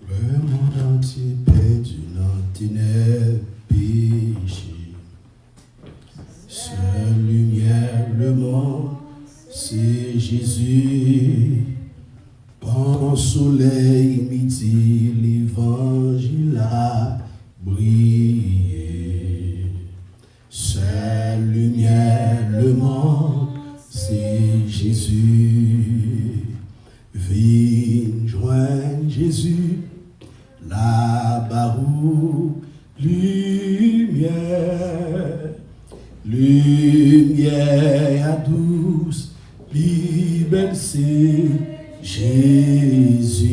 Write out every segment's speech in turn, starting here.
Le monde entier perdu dans ténèbres péché. Seule lumière, le monde, c'est Jésus. Quand soleil midi, l'évangile a brillé. Seule lumière, le monde, c'est Jésus. Viens joindre Jésus, là-bas où lumière, lumière douce, belle c'est Jésus.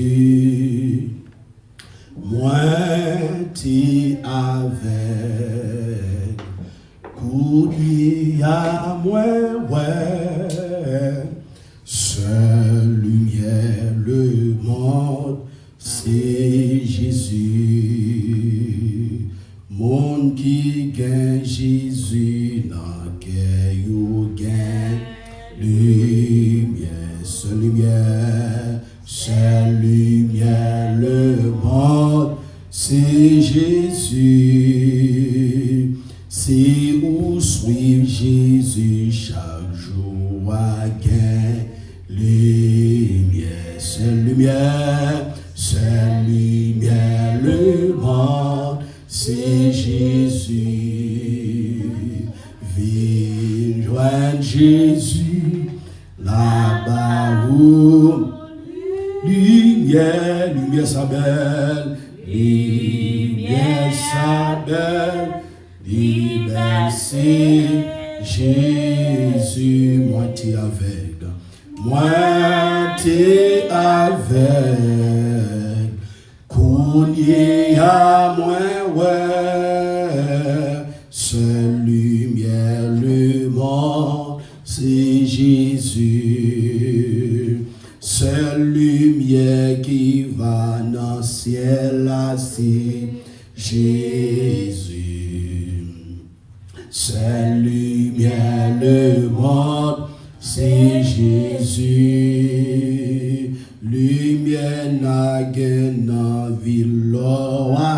Moi t'y avec, courir à moi, ouais. Seule lumière, le monde, c'est Jésus. Monde qui gagne Jésus, n'a qu'un ou gagne lumière. Seule lumière, le monde, c'est Jésus. C'est où suivre Jésus chaque jour à gagne lumière, seule lumière, le monde, c'est Jésus. Viens joindre Jésus, là-bas où lumière sa belle, lumière sa belle, c'est Jésus, moi t'es avec. Moi t'es avec, coulier à moi, ouais. Seule lumière, le monde, c'est Jésus. Seule lumière qui va dans le ciel, là, c'est Jésus. Seule lumière, le monde, c'est Jésus. Lumière n'a gain ville,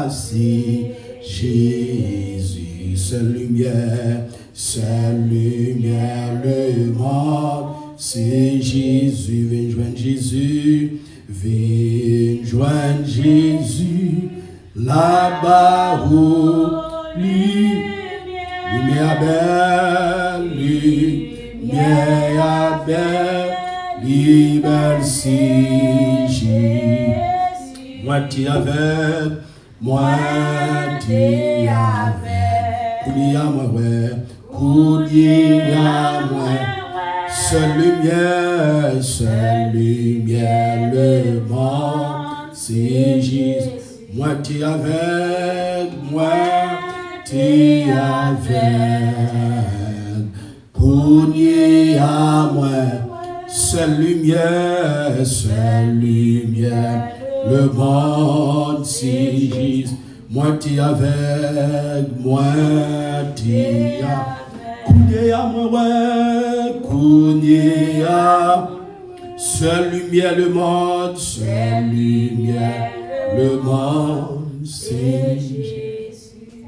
c'est Jésus. Seule lumière, le monde, c'est Jésus. Viens joindre Jésus, viens joindre Jésus, là-bas où lumière belle, lumière belle, libère si Jésus. Moi t'y avec, moi t'y avec. Coulier à moi, ouais, coulier à moi. Seule lumière, le monde, c'est Jésus. Moi t'y avec, moi t'y avec. Coulier à moi. Seule lumière, le monde, c'est Jésus. Moi t'y avec, moi t'y avec. Coulier à moi, ouais, coulier à. Seule lumière, le monde, le monde, c'est Jésus.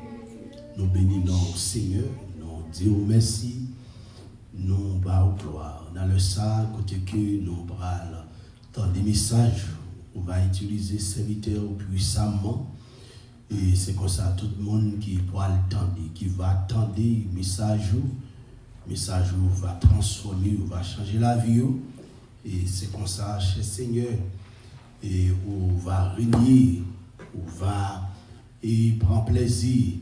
Nous bénissons Seigneur, nous disons merci, nous bas gloire. Dans le sac, côté que nous bras, dans des messages, on va utiliser serviteur puissamment. Et c'est comme ça, tout le monde qui pourra attendre, qui va attendre le message va transformer, va changer la vie. Et c'est comme ça, cher Seigneur, et on va régner, on va prendre plaisir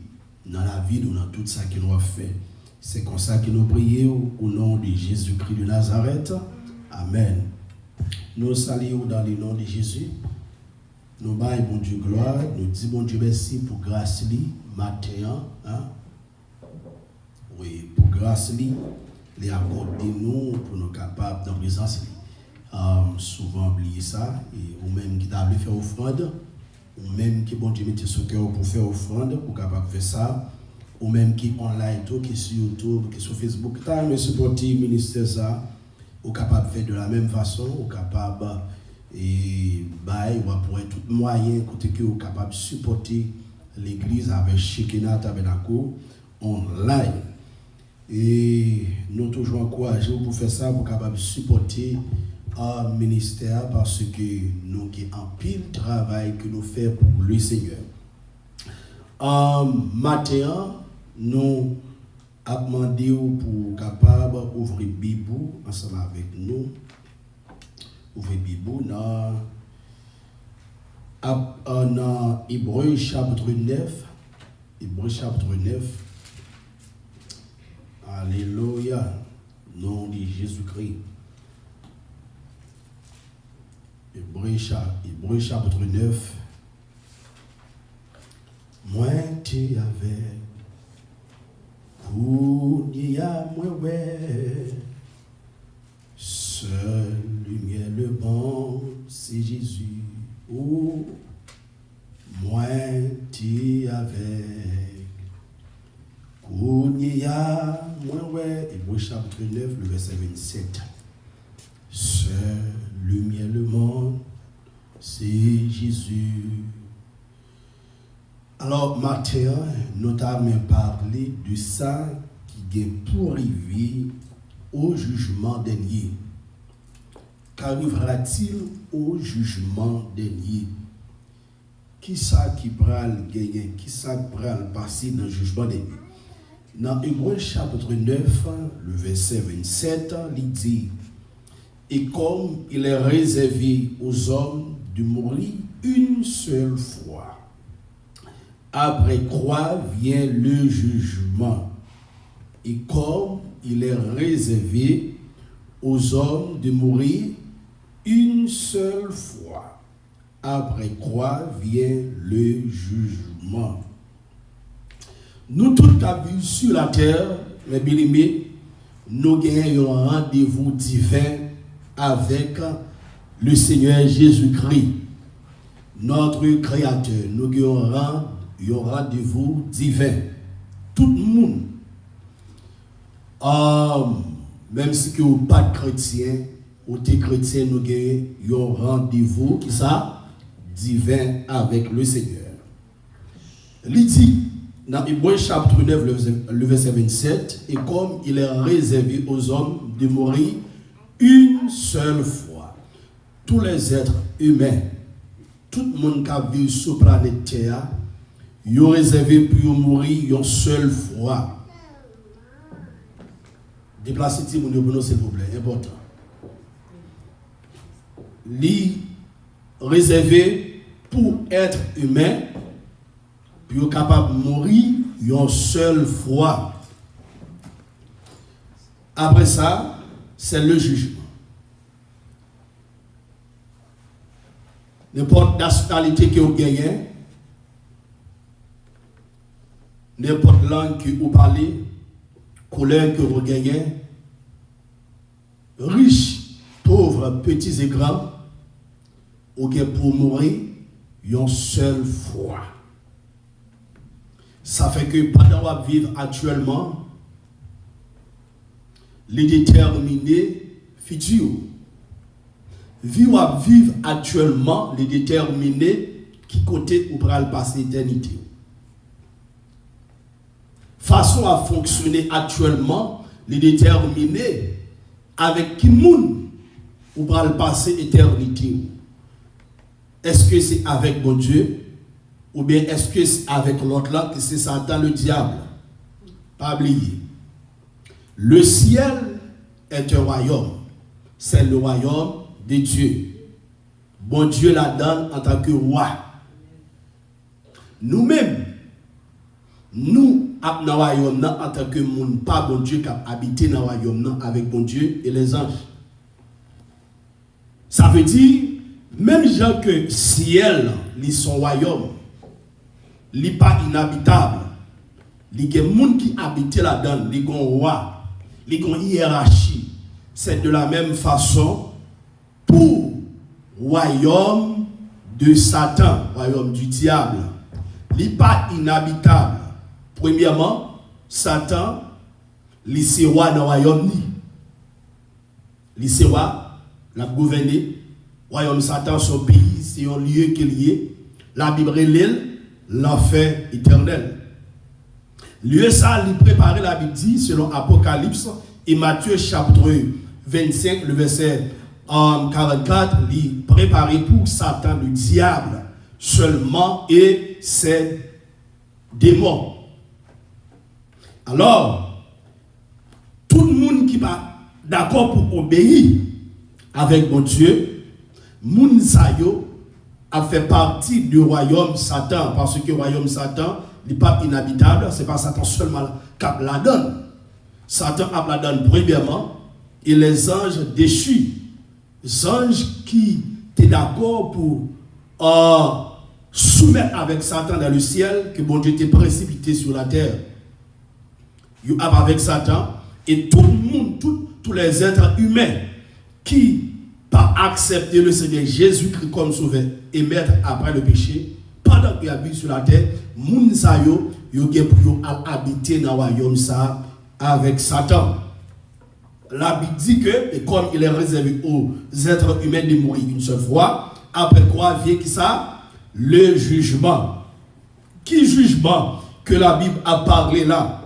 dans la vie, dans tout ça que nous avons fait. C'est comme ça que nous prions au nom de Jésus-Christ de Nazareth. Amen. Nous saluons dans le nom de Jésus. Nous baillons bon Dieu gloire. Nous disons bon Dieu merci pour grâce li matin. Hein? Oui, pour grâce li, les accorder nous pour nous capables dans présence li. Souvent oublier ça. Et ou même qui t'a faire offrande, ou même qui bon Dieu mette son cœur pour faire offrande, pour capable faire ça. Ou même qui online, tout, qui sur YouTube, qui sur Facebook, tu supporter le ministère ça, ou capable de faire de la même façon, ou capable et bail pour être tout moyen côté que vous capable de supporter l'église avec Shekinah Tabernacle online. Et nous toujours encourager pour faire ça pour capable de supporter un ministère parce que nous avons un pile travail que nous faisons pour le Seigneur. Matin, nous avons demandé pour capable ouvrir Bible ensemble avec nous. Ouvrir Bible dans Hébreux chapitre 9. Hébreux chapitre 9. Alléluia. Nom de Jésus-Christ. Hébreux chapitre 9. Moi, tu avais. Kounia moué. Seul lumière le bon, c'est Jésus. Oh, moi, tu avais. Kounia moué. Hébreux chapitre 9, le verset 27. Seul lumière le monde, c'est Jésus. Alors, matin, nous avons parlé de ça qui est pour arriver au jugement dernier. Qu'arrivera-t-il au jugement dernier? Qui ça qui pral gagner? Qui ça qui pral passer dans le jugement dernier? Dans Hébreux chapitre 9, le verset 27, il dit: et comme il est réservé aux hommes de mourir une seule fois, après quoi vient le jugement. Et comme il est réservé aux hommes de mourir une seule fois, après quoi vient le jugement. Nous tous habillés sur la terre, mes bien-aimés, nous gagnons un rendez-vous divin avec le Seigneur Jésus-Christ, notre Créateur. Nous gagnons un rendez-vous divin. Tout le monde, même si vous n'êtes pas chrétien, ou t'es chrétien, nous avons un rendez-vous qui ça divin avec le Seigneur. Il dit dans Hébreux chapitre 9, le verset 27, et comme il est réservé aux hommes de mourir une seule fois, tous les êtres humains, tout le monde qui a vécu sur la planète Terre, ils ont réservé pour mourir une seule fois. Déplacez-vous pour nous, s'il vous plaît, important. Li réservé pour être humain, pour être capable de mourir une seule fois. Après ça, c'est le jugement. N'importe nationalité que vous gagnez, n'importe langue que vous parlez, couleur que vous gagnez, riches, pauvres, petits et grands, ou bien pour mourir une seule fois. Ça fait que pendant qu'on vit actuellement, les déterminés futur. Vivre actuellement, les déterminés qui côté ou pral passer l'éternité. Façon à fonctionner actuellement, les déterminés avec qui moun ou pral passer l'éternité. Est-ce que c'est avec mon Dieu ou bien est-ce que c'est avec l'autre là que c'est Satan le diable? Pas oublier. Le ciel est un royaume. C'est le royaume de Dieu. Bon Dieu la donne en tant que roi. Nous-mêmes, nous dans le royaume en tant que monde, pas bon Dieu qui a habité dans le royaume avec bon Dieu et les anges. Ça veut dire, même gens que ciel, son royaume, n'est pas inhabitable. Il y a des gens qui habitent là-dedans, il y a un roi, il y a une hiérarchie. C'est de la même façon pour le royaume de Satan, royaume du diable. Il n'est pas inhabitable. Premièrement, Satan, il est roi dans le royaume. Il est roi, il a gouverné royaume Satan, son pays, c'est un lieu qui est lié. La Bible relève l'enfer éternel. Lieu ça, il préparait, la Bible dit, selon Apocalypse et Matthieu chapitre 25, le verset 44, il préparait pour Satan, le diable, seulement et ses démons. Alors, tout le monde qui va d'accord pour obéir avec mon Dieu, moun sa yo a fait partie du royaume Satan, parce que le royaume Satan n'est pas inhabitable, c'est pas Satan seulement qui la donne. Satan a la donne premièrement, et les anges déchus, les anges qui étaient d'accord pour soumettre avec Satan dans le ciel, que bon Dieu était précipité sur la terre. Ils avec Satan, et tout le monde, tous les êtres humains qui pas accepté le Seigneur Jésus-Christ comme sauveur et maître après le péché, pendant qu'il habite sur la terre, moun sa yo gen pour habiter dans le royaume ça avec Satan. La Bible dit que, et comme il est réservé aux êtres humains de mourir une seule fois, après quoi vient qui ça? Le jugement. Qui jugement que la Bible a parlé là?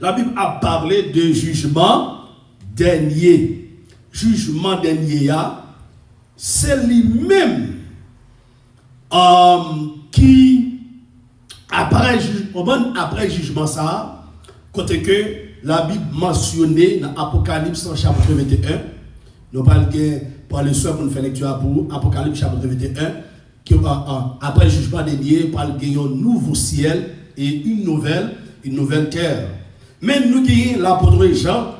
La Bible a parlé de jugement dernier. Jugement dernier, c'est lui-même qui, après jugement ça, côté que la Bible mentionnée dans Apocalypse chapitre 21, nous parlons pour le soir pour nous faire lecture pour Apocalypse chapitre 21, qui après le jugement dernier, parle d'un nouveau ciel et une nouvelle terre. Mais nous avons l'apôtre Jean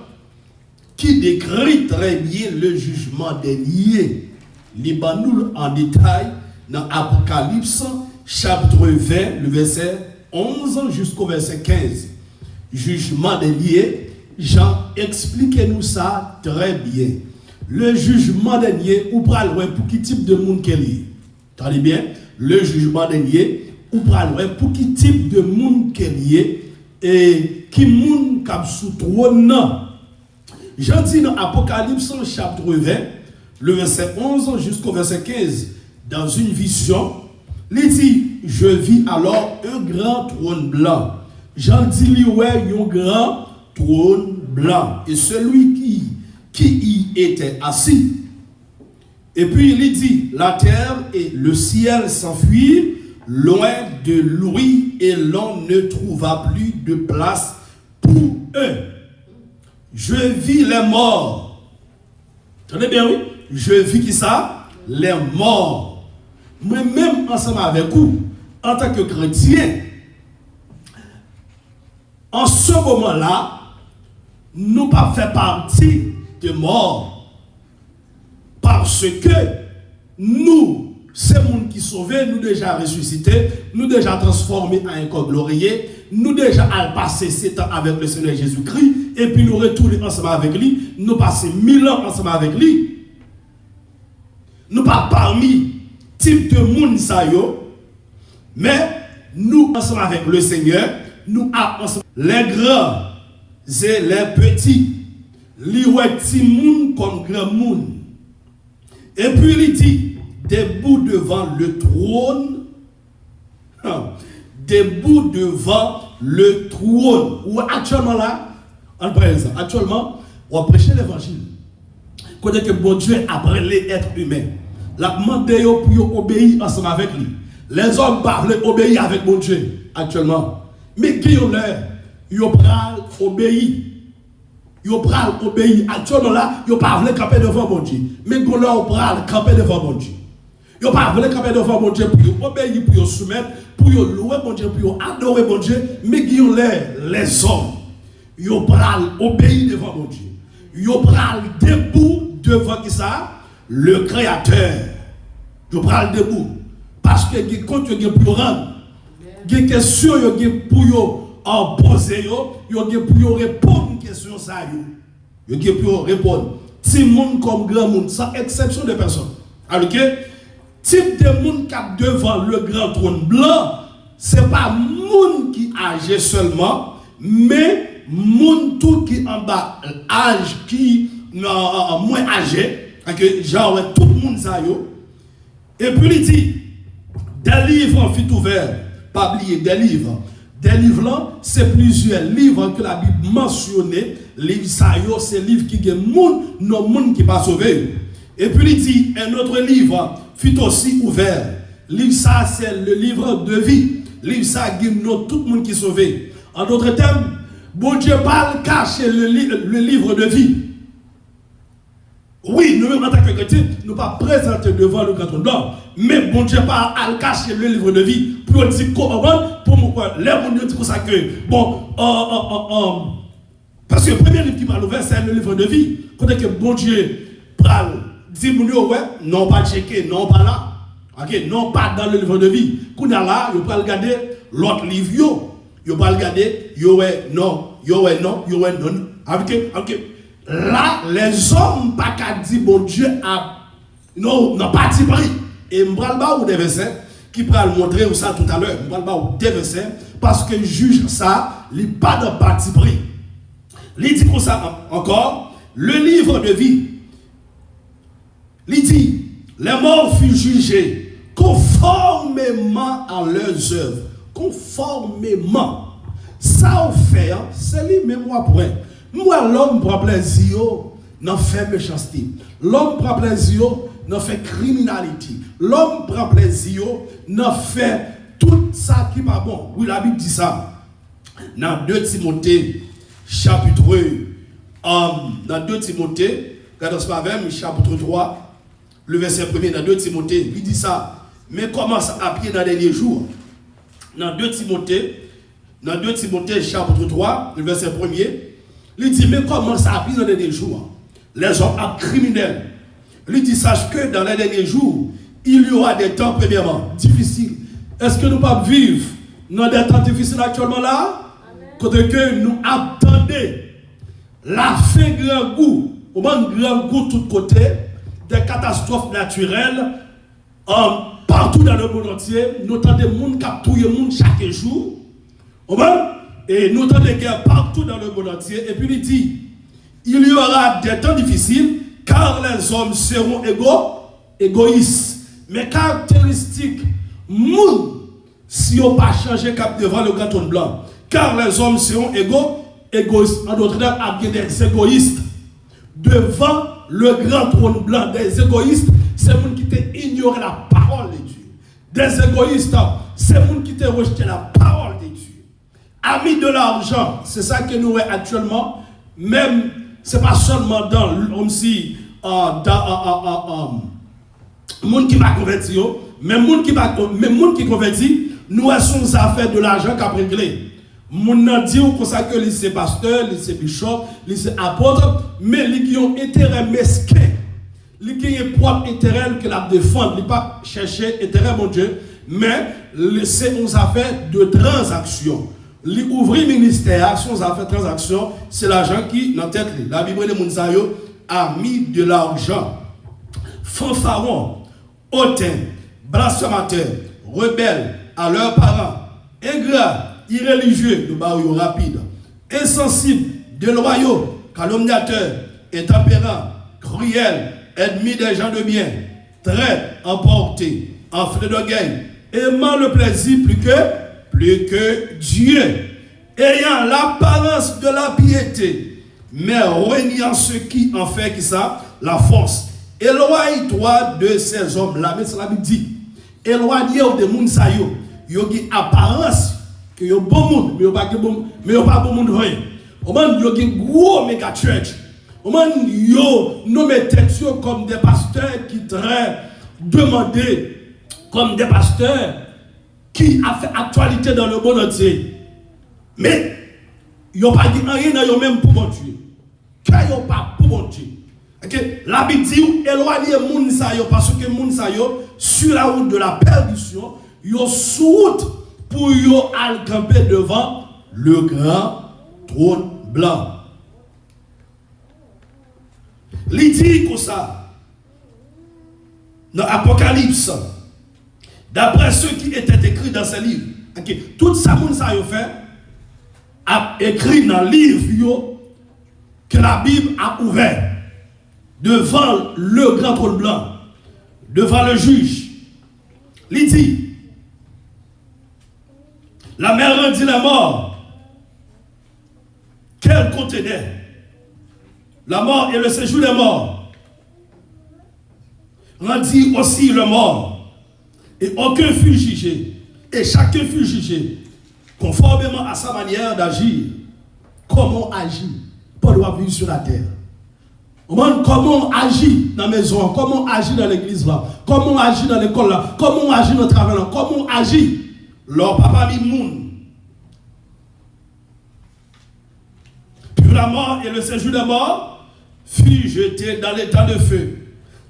qui décrit très bien le jugement dernier. Libanul en détail dans Apocalypse chapitre 20, le verset 11 jusqu'au verset 15. Jugement dernier, Jean explique-nous ça très bien. Le jugement dernier, ou pral pour qui type de monde qu'elle est. Attendez bien, le jugement dernier, ou pral pour qui type de monde qu'elle est et qui monde cap sous trône. Jean dit dans Apocalypse chapitre 20, le verset 11 jusqu'au verset 15, dans une vision, il dit, je vis alors un grand trône blanc. Jean dit, ouais, un grand trône blanc. Et celui qui y était assis. Et puis il dit, la terre et le ciel s'enfuirent loin de lui et l'on ne trouva plus de place pour eux. Je vis les morts. Tenez bien, oui. Je vis qui ça? Les morts. Moi-même, ensemble avec vous, en tant que chrétien, en ce moment-là, nous pas fait partie de morts. Parce que nous, c'est monde qui sauvé, nous déjà ressuscités, nous déjà transformés en un corps glorieux, nous déjà à passer 7 ans avec le Seigneur Jésus-Christ, et puis nous retourner ensemble avec lui, nous passer 1000 ans ensemble avec lui. Nous pas parmi type de monde ça yo, mais nous ensemble avec le Seigneur, nous ensemble les grands et les petits, li ouais ti moun comme grand moun. Et puis il dit, debout devant le trône, debout devant le trône. Ou actuellement là, en présent, actuellement, on prêche l'évangile. Quand que bon Dieu après les êtres humains, la demande pour obéir ensemble avec lui. Les hommes parlent obéir avec bon Dieu actuellement. Mais qui ont l'air, ils pral obéir. Ils pral obéir. Actuellement là, ils parlent camper devant bon Dieu. Mais qu'on leur pral camper devant bon Dieu. Ils parlent camper devant bon Dieu pour obéir, pour soumettre, pour louer bon Dieu, pour adorer bon Dieu. Mais qui ont l'air, les hommes, ils pral obéir devant bon Dieu. Ils pral debout devant qui ça? Le Créateur. Ils pral debout. Parce que les comptes pour rendre. Les questions pour en poser, ils pour répondre aux questions. Ils pour répondre. Petit monde comme grand monde, sans exception de personne. Alors que, type de monde qui est devant le grand trône blanc, ce n'est pas monde qui âgé seulement, mais monde tout qui en bas, âge qui moins âgé, Que genre tout le monde ça yo. Et puis il dit des livres en fit ouvert, pas oublier des livres. Des livres là, c'est plusieurs livres que la Bible mentionne. Livre ça yo, c'est livre qui gagne monde, non monde qui pas sauvé. Et puis il dit un autre livre fut aussi ouvert. Livre ça c'est le livre de vie. Livre ça gagne tout le monde qui est sauvé. En d'autres termes, bon Dieu parle cacher le livre de vie. Oui, nous-mêmes en tant que chrétiens, nous ne pas présenter devant le canton blanc. Mais bon Dieu parle à cacher le livre de vie. Pour dire comment, pour moi, les gens disent comme ça que, bon, parce que le premier livre qui parle ouvert, c'est le livre de vie. Quand que bon Dieu parle, dit, ouais, non pas checker, non pas là. Ok, non pas dans le livre de vie. Quand là, il peut regarder l'autre livre, il peut regarder, non. Ok. Là, les hommes pas qu'à dire bon Dieu a non parti pris. Et m'bral ou des versets qui pourra le montrer ou ça tout à l'heure. M'bral ou des versets parce que juge ça, il pas de parti pris. Il dit comme ça encore, le livre de vie. Il dit les morts furent jugés conformément à leurs œuvres. Conformément. Ça on fait, c'est lui-même moi pour elle. Moi, l'homme prend plaisir dans faire méchanceté. L'homme prend plaisir dans faire criminalité. L'homme prend plaisir dans faire tout ça qui n'est pas bon. Oui, la Bible dit ça. Dans 2 Timothée, chapitre 3, le verset 1er, dans 2 Timothée, il dit ça. Mais commence à pied dans les derniers jours. Dans 2 Timothée, chapitre 3, le verset 1er, il dit, mais comment ça a pris dans les derniers jours? Les hommes criminels. Il dit, sache que dans les derniers jours, il y aura des temps, premièrement, difficiles. Est-ce que nous ne pouvons pas vivre dans des temps difficiles actuellement là? Quand que nous attendons la fin grand goût, au moins grand goût de tous côtés, des catastrophes naturelles, partout dans le monde entier, nous attendons des gens qui capturent le monde chaque jour. Au moins, et nous avons des guerres partout dans le monde entier. Et puis il dit, il y aura des temps difficiles car les hommes seront égoïstes. Mais caractéristique, si on ne pas changer cap devant le canton blanc, car les hommes seront égoïstes. En d'autres termes, il y a des égoïstes devant le grand trône blanc. Des égoïstes, c'est les gens qui t'ont ignoré la parole de Dieu. Des égoïstes, c'est les gens qui t'ont rejeté la parole de Dieu. Amis de l'argent, c'est ça que nous voyons actuellement. Même, c'est pas seulement dans monde qui va convertir, mais monde qui convertit, nous avons affaire de l'argent qu'a réglé. Moun nan dit comme ça que c'est pasteur, c'est bishop, c'est apôtre, mais ils ont intérêt mesquin. Ils ont propre intérêt que la défendre, ils pas chercher intérêt mon Dieu, mais c'est une affaire de transaction. L'ouvrir ministère, son affaire transaction, c'est l'argent qui dans tête. La Bible de Mounsayo a mis de l'argent. Fanfaron, hautain, blasphémateur, rebelle à leurs parents, ingrat, irréligieux, de barreau rapide, insensible, déloyaux, calomniateur, intempérant, cruel, ennemi des gens de bien, très emporté, enflé d'orgueil, aimant le plaisir plus que Dieu, ayant l'apparence de la piété, mais reniant ce qui en fait qui ça, la force. Éloigne-toi de ces hommes-là. Mais cela veut dire, éloignez-vous de moun sa yo. Yo qui apparence que yo bon monde, mais yo pas bon monde rien. Au moins yo qui gros méga church. Au moins yo nommé tête comme des pasteurs qui très demandés, comme des pasteurs qui a fait actualité dans le monde entier. Mais yo pas dit rien dans yo même pour mon Dieu. Car yo pas pour mon Dieu. Okay. La Bible dit éloignez moun sa yo parce que moun sa yo sur la route de la perdition, yo sous route pour yo al camper devant le grand trône blanc. Il dit comme ça dans Apocalypse, d'après ceux qui étaient écrits dans ce livre. Okay. Tout ça moun sa yo fait a écrit dans le livre yo, que la Bible a ouvert. devant le grand trône blanc, devant le juge. Il dit, la mer rendit la mort, qu'elle contenait. La mort et le séjour des morts rendit aussi le mort, et aucun fut jugé, et chacun fut jugé conformément à sa manière d'agir. Comment agir pour doit vivre sur la terre? Comment agir dans la maison? Comment agir dans l'église là? Comment agir dans l'école là? Comment agir dans le travail là? Comment agir? Leur papa Mimoun. Puis la mort et le séjour de mort fut jeté dans l'état de feu.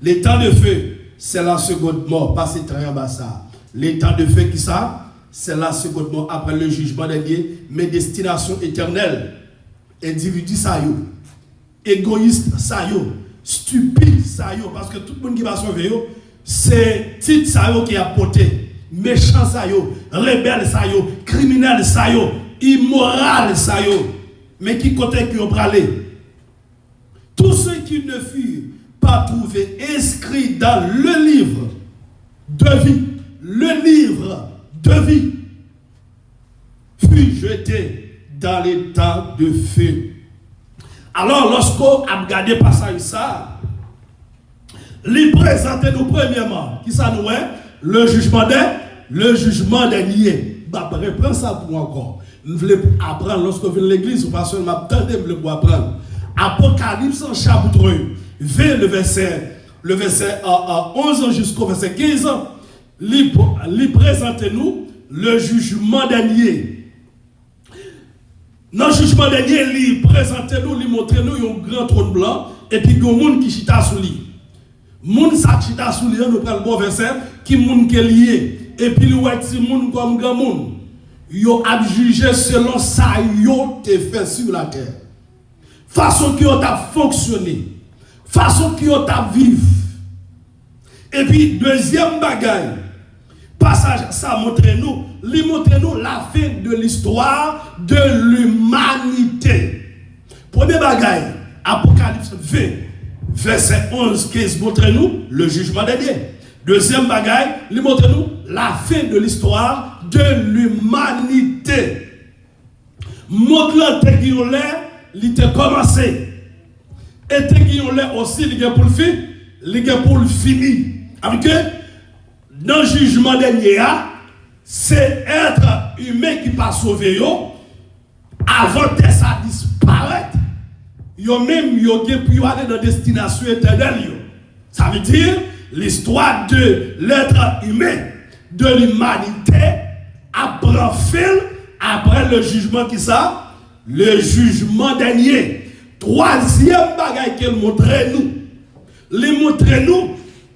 L'état de feu, c'est la seconde mort, pas c'est très bas ça. L'état de feu qui ça? C'est la seconde mort après le jugement dernier, mais destination éternelle. Individu ça yo, égoïste ça yo, stupide ça yo, parce que tout le monde qui va sauver yo, c'est titre ça yo qui a porté, méchant ça yo, rebelle ça yo, criminel ça yo, immoral ça yo, mais qui côté qui ont parlé. Tous ceux qui ne furent pas trouvés inscrits dans le livre de vie, le livre de vie, fut jeté dans l'état de feu. Alors, lorsqu'on a regardé le passage ça, il présente nous premièrement, qui ça nous est, le jugement des niais. Bah, reprends ça pour moi encore. Vous voulez apprendre lorsque vous venez à l'église, ou pas seulement attendez pour apprendre. Apocalypse chapitre 20, le verset 11 jusqu'au verset 15, il présente nous le jugement des niais. Dans le jugement dernier, il présente nous, il montre nous un grand trône blanc, et puis il y a un monde qui chita sous lui. Moun sa chita sous lui, nous prenons le bon verset, qui moun qui est lié. Et puis il y a un monde comme grand monde. Yo a jugé selon ça, yo te fait sur la terre. Façon qui yo t'a fonctionné. Façon qui yo t'a vivre. Et puis, deuxième bagaille, passage, ça montre nous la fin de l'histoire de l'humanité. Premier bagaille, Apocalypse 20, verset 11-15, montre-nous le jugement dernier. Deuxième bagaille, il montre-nous la fin de l'histoire de l'humanité. Montre-le il était commencé. Et te aussi, il est pour le fin, il est pour le finir. Avec que, dans le jugement dernier, c'est être humain qui pas sauvé avant que ça disparaisse. Yo même yo pu aller dans la destination éternelle. Ça veut dire l'histoire de l'être humain, de l'humanité, après après le jugement qui ça, le jugement dernier. Troisième bagaille qu'elle montre nous,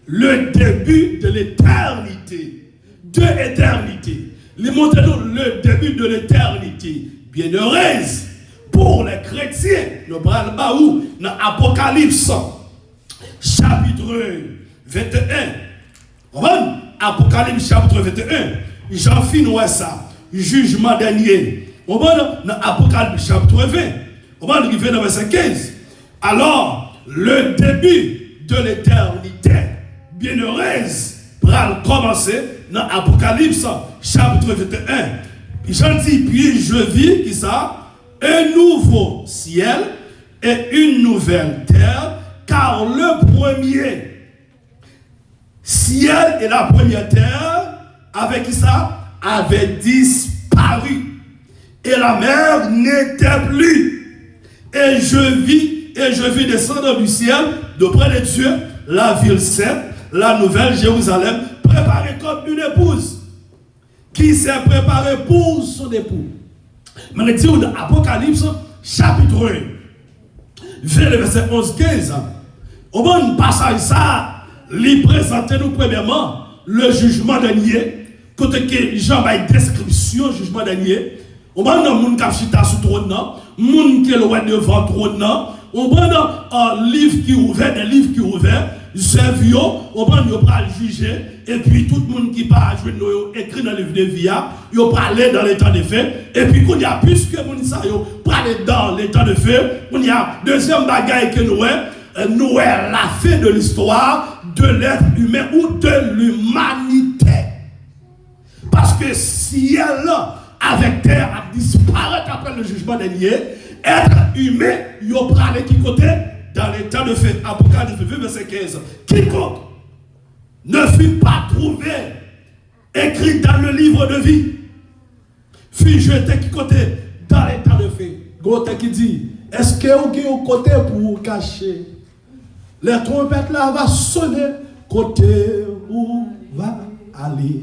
le début de l'éternité. De l'éternité. Il montre nous le début de l'éternité. Bienheureuse pour les chrétiens. Nous parlons où dans Apocalypse, chapitre 21. Apocalypse, chapitre 21. J'en finis ça. Jugement dernier. On va dans Apocalypse, chapitre 20. On va arriver dans verset 15. Alors, le début de l'éternité, bienheureuse, va commencer dans Apocalypse, chapitre 21. J'en dis, puis je vis, qui ça? Un nouveau ciel et une nouvelle terre, car le premier ciel et la première terre, avec qui ça? Avait disparu. Et la mer n'était plus. Et je vis descendre du ciel, d'auprès de Dieu, la ville sainte, la nouvelle Jérusalem, préparée comme une épouse, qui s'est préparée pour son époux. Mais dit dans Apocalypse, chapitre 1, verset 11-15, au bon passage ça, il présente nous premièrement le jugement dernier, côté que Jean va une description jugement dernier. On va dans moun k'ap chita sous trône, moun qui est loin devant trône, on va dans un livre qui est ouvert, des livres qui sont ouverts, Zevio, on va nous juger, et puis tout le monde qui parle jouer nous écrit dans le livre de vie, il va aller dans l'état de fait, et puis qu'on y a plus que moun ça, il parle dans l'état de fait, on y a deuxième bagaille que nous, Noël, la fin de l'histoire de l'être humain ou de l'humanité. Parce que ciel avec terre a disparu après le jugement dernier, être humain, il y a qui côté dans l'état de fait. Apocalypse 2, verset 15. Quiconque ne fut pas trouvé écrit dans le livre de vie, fut jeté qui côté dans l'état de fait. Côté qui dit, est-ce que vous avez un côté pour vous cacher? Les trompettes là vont sonner, côté où va aller.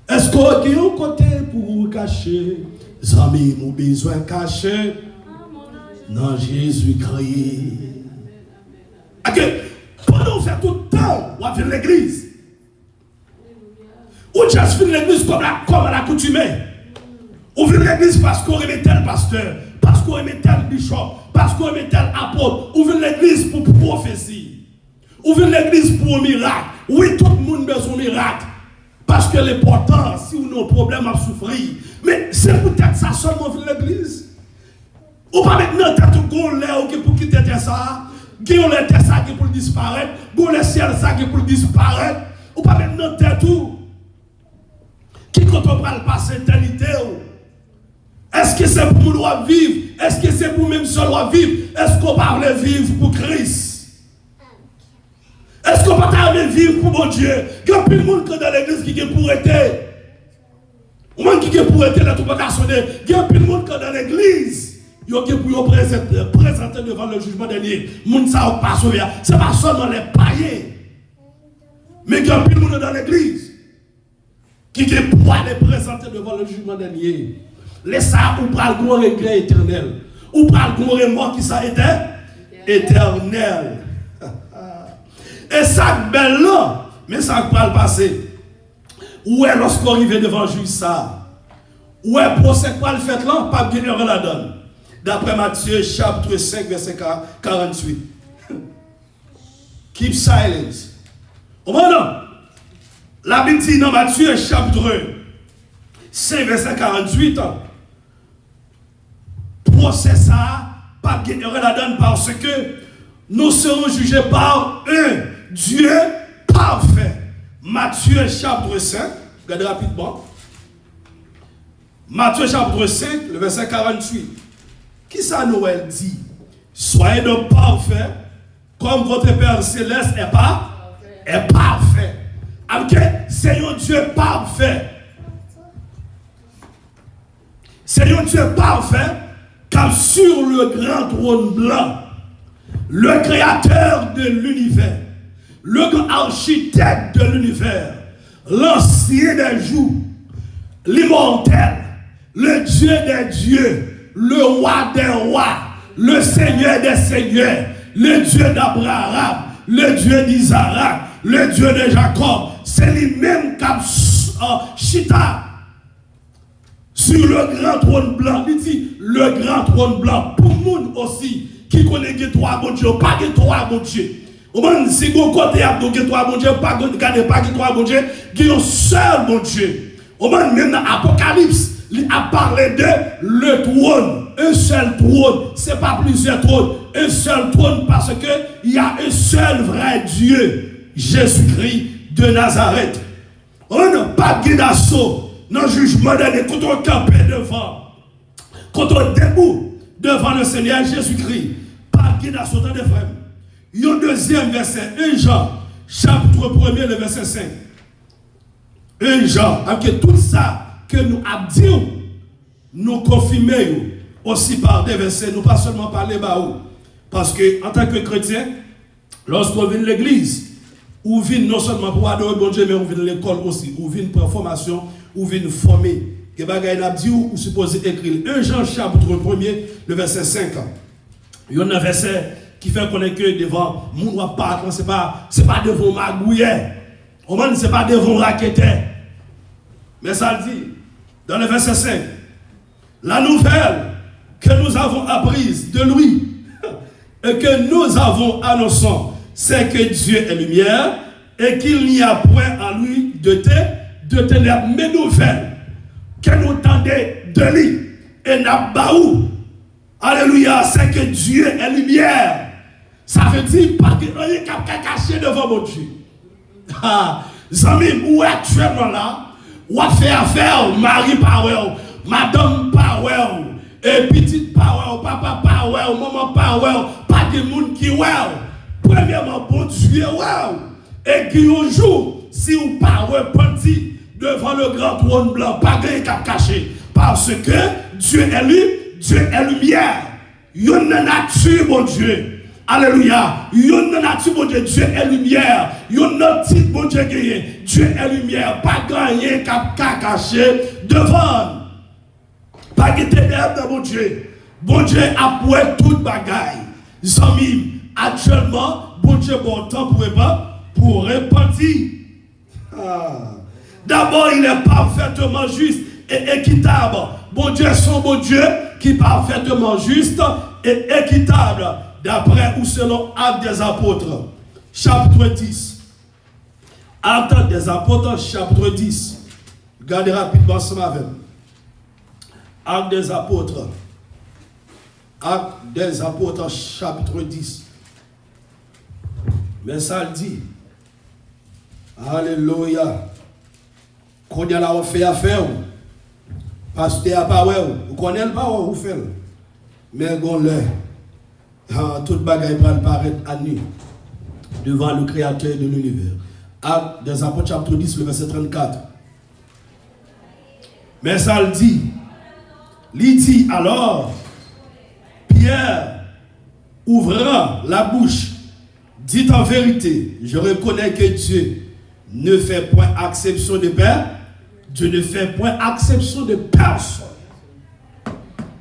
Est-ce que vous avez un côté pour vous cacher? Les amis, nous besoin de cacher dans Jésus-Christ. Ok, pendant qu'on fait tout le temps, on va venir l'église. Ou juste venir l'église comme à l'accoutumée. Ou venir l'église parce qu'on aimait tel pasteur, parce qu'on aimait tel bishop, parce qu'on aimait tel apôtre. Ou venir l'église pour prophétie. Ou venir l'église pour un miracle. Oui, tout le monde a besoin de miracle. Parce que l'important, si on a un problème à souffrir, mais c'est peut-être ça seulement venir l'église. Ou pas maintenant, t'as tout gon l'air pour quitter ça. Guillaume les terres ça qui pour disparaître, gon les ciels ça qui pour disparaître, ou pas maintenant t'as tout. Qui quand on va le passer éternité? Est-ce que c'est pour nous vivre? Est-ce que c'est pour même seul vivre? Est-ce qu'on parle vivre pour Christ? Est-ce qu'on parle vivre pour mon Dieu? Il y a plus de monde que dans l'église qui est pour être. Ou même qui est pour être là tout pas sonner. Il y a plus de monde que dans l'église. Il y a pour présenter devant le jugement dernier. Moun sa pas sauvé. Ce n'est pas seulement les païens. Mais il y a plus de monde dans l'église qui est pour les présenter devant le jugement dernier. Laissez ça ou pral gros regret éternel. Ou pral gros mort qui ça était éternel. Et ça belle là, mais ça va le passer. Où est lorsqu'on arrive devant le juge ça? Où est procès quoi le fait là? Pas bien la donne. D'après Matthieu chapitre 5 verset 48. Keep silence. Au moment, la Bible dit dans Matthieu chapitre 5 verset 48. Procès ça, pas bien la donne parce que nous serons jugés par un Dieu parfait. Matthieu chapitre 5, regardez rapidement. Matthieu chapitre 5, le verset 48. Qui ça Noël dit? Soyez donc parfaits, comme votre Père Céleste est parfait. Ok? C'est un Dieu parfait. C'est un Dieu parfait, car sur le grand trône blanc, le créateur de l'univers, le grand architecte de l'univers, l'ancien des jours, l'immortel, le Dieu des dieux, le roi des rois, le Seigneur des seigneurs, le Dieu d'Abraham, le Dieu d'Isaac, le Dieu de Jacob, c'est lui-même qui a chita sur le grand trône blanc. Il dit le grand trône blanc pour nous aussi qui connaît que trois bon Dieu, pas que trois bon Dieu. Au moins, si vous côté à que trois bon Dieu, pas que trois bon Dieu, qui est un seul bon Dieu. Au moins, même dans l'Apocalypse, il a parlé de le trône, un seul trône, ce n'est pas plusieurs trônes, un seul trône parce qu'il y a un seul vrai Dieu, Jésus-Christ de Nazareth. On n'a pas de d'assaut dans le jugement dernier, quand on campe devant, quand on debout devant le Seigneur Jésus-Christ, pas de d'assaut dans les frères. Il y a un deuxième verset, 1 Jean, chapitre 1er, le verset 5. 1 Jean, avec tout ça que nous avons dit, nous confirmons aussi par des versets, nous pas seulement parler baou. Parce que en tant que chrétien, lorsqu'on vient de l'église, on vient non seulement pour adorer bon Dieu, mais on vient de l'école aussi, on vient pour formation, on vient former. Que bagaille n'a dit ou supposé écrire. 1 Jean chapitre 1er, le verset 5. Il y a un verset qui fait connaître que devant mon roi pas, c'est pas devant magouillet. Au moins, c'est pas devant raqueter. Mais ça dit, dans le verset 5, la nouvelle que nous avons apprise de lui et que nous avons annoncé, c'est que Dieu est lumière et qu'il n'y a point en lui de ténèbres. Mais nouvelles que nous tendons de lui et n'a pas où. Alléluia, c'est que Dieu est lumière. Ça veut dire pas que rien qui a caché devant mon Dieu. Zami, où est actuellement là? Ou a fait affaire, mari power, madame power, et petite power, papa power, maman power, pas de monde qui wow. Premièrement, bon Dieu wow. Et qui un jour, si vous power parti devant le grand trône blanc, pas de rien qui a caché. Parce que Dieu est lui, Dieu est lumière. Yon nature, mon Dieu. Alléluia. Yon nature, mon Dieu. Dieu est lumière. Yon titre, mon Dieu, Dieu est lumière. Pas gagné qu'à cacher devant. Pas de ténèbres dans mon Dieu. Bon Dieu a pour toute bagaille. Zami, actuellement, bon Dieu, bon temps pour repentir. D'abord, il est parfaitement juste et équitable. Bon Dieu, son bon Dieu qui est parfaitement juste et équitable. D'après ou selon Actes des Apôtres, chapitre 10. Actes des Apôtres, chapitre 10. Regardez rapidement ce matin. Actes des Apôtres. Actes des Apôtres, chapitre 10. Mais ça le dit. Alléluia. Qu'on y a là, on fait affaire. Pasteur pas ouais, vous connaissez pas vous faites. Mais on le toute bagaille va paraître à nu devant le créateur de l'univers. Actes des Apôtres chapitre 10 le verset 34. Mais ça le dit. Il dit alors Pierre ouvrant la bouche dit en vérité, je reconnais que Dieu ne fait point exception de père. Dieu ne fait point exception de personne.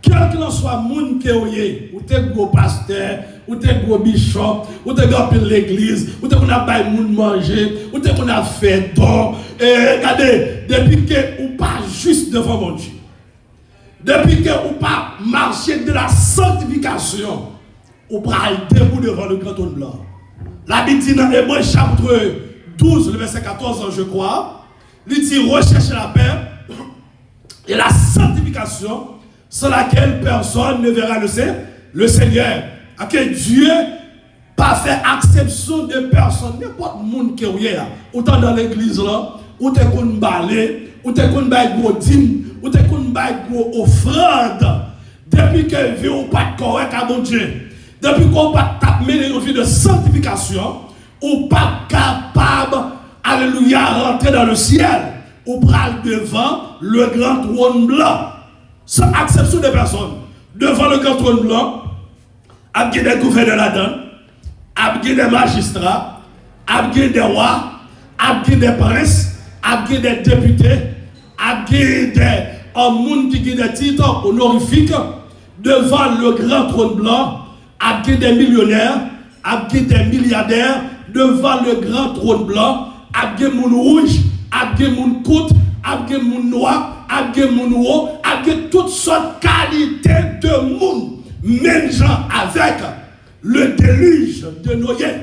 Quel que soit le monde qui est, ou t'es gros pasteur, ou t'es gros bishop, ou t'es gros l'église, ou t'es qu'on a pas monde manger, ou t'es qu'on a fait don. Et regardez, depuis que ou pas juste devant mon Dieu, depuis que ou pas marcher de la sanctification, ou pas debout devant le grand trône blanc. La Bible dit dans Hébreux chapitre 12, le verset 14, je crois. Il dit rechercher la paix et la sanctification sans laquelle personne ne verra le Seigneur. À que Dieu pas fait exception de personne. N'importe monde qui est là, autant dans l'église là, ou t'es qu'on balai, ou t'es qu'on bail gros dîme, ou t'es qu'on bail gros offrande. Depuis que vie ou pas correct à mon Dieu, depuis qu'on pas taper une vie de sanctification, ou pas capable. Alléluia, rentrer dans le ciel, ou pral devant le grand trône blanc, sans exception de personne. Devant le grand trône blanc, il y a des gouverneurs là-dedans, il y a des magistrats, il y a des rois, il y a des princes, il y a des députés, il y a des hommes qui ont des titres honorifiques. Devant le grand trône blanc, il y a des millionnaires, il y a des milliardaires. Devant le grand trône blanc, il y a des gens rouges, il y a des gens courtes, il y a des gens noirs, il y a des gens hauts, il y a toutes sortes de qualités de monde. Même gens avec le déluge de Noé.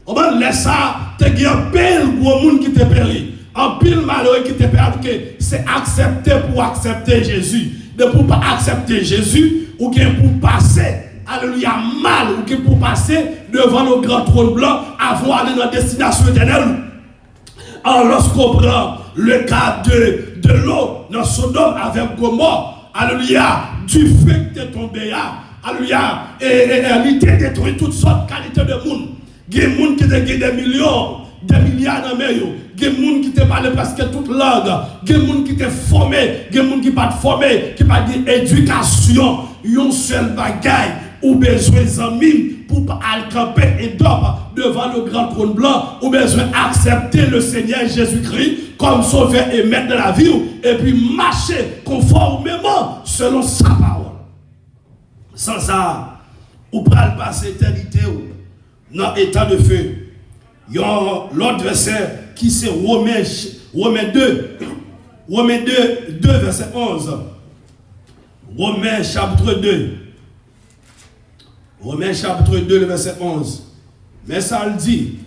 On va laisser ça, il y a un pile gros monde qui te périt. Un pile malheureux qui te périt. C'est accepter pour accepter Jésus. De pour pas accepter Jésus, ou bien pour passer. Alléluia, mal, ou bien pour passer devant le grand trône blanc, avant d'aller dans la destination éternelle. Alors, lorsqu'on prend le cas de l'eau dans Sodome avec Gomorrhe, alléluia, du feu qui est tombé là, alléluia, et il a détruit toutes sortes de qualités de monde. Il y a des gens qui ont des millions, des milliards dans les mains, il y a des gens qui ont parlé presque toute langue, il y a des gens qui sont formés, il y a des gens qui ne sont pas formés, qui n'ont pas d'éducation, ils ont seul bagaille. Ou besoin d'amis pour aller camper et dormir devant le grand trône blanc, ou besoin d'accepter le Seigneur Jésus-Christ comme sauveur et maître de la vie, et puis marcher conformément selon sa parole. Sans ça, ou pral passer l'éternité dans l'état de feu. Il y a l'autre verset qui c'est Romains 2, verset 11. Romains chapitre 2. Romains chapitre 2, le verset 11. Mais ça le dit.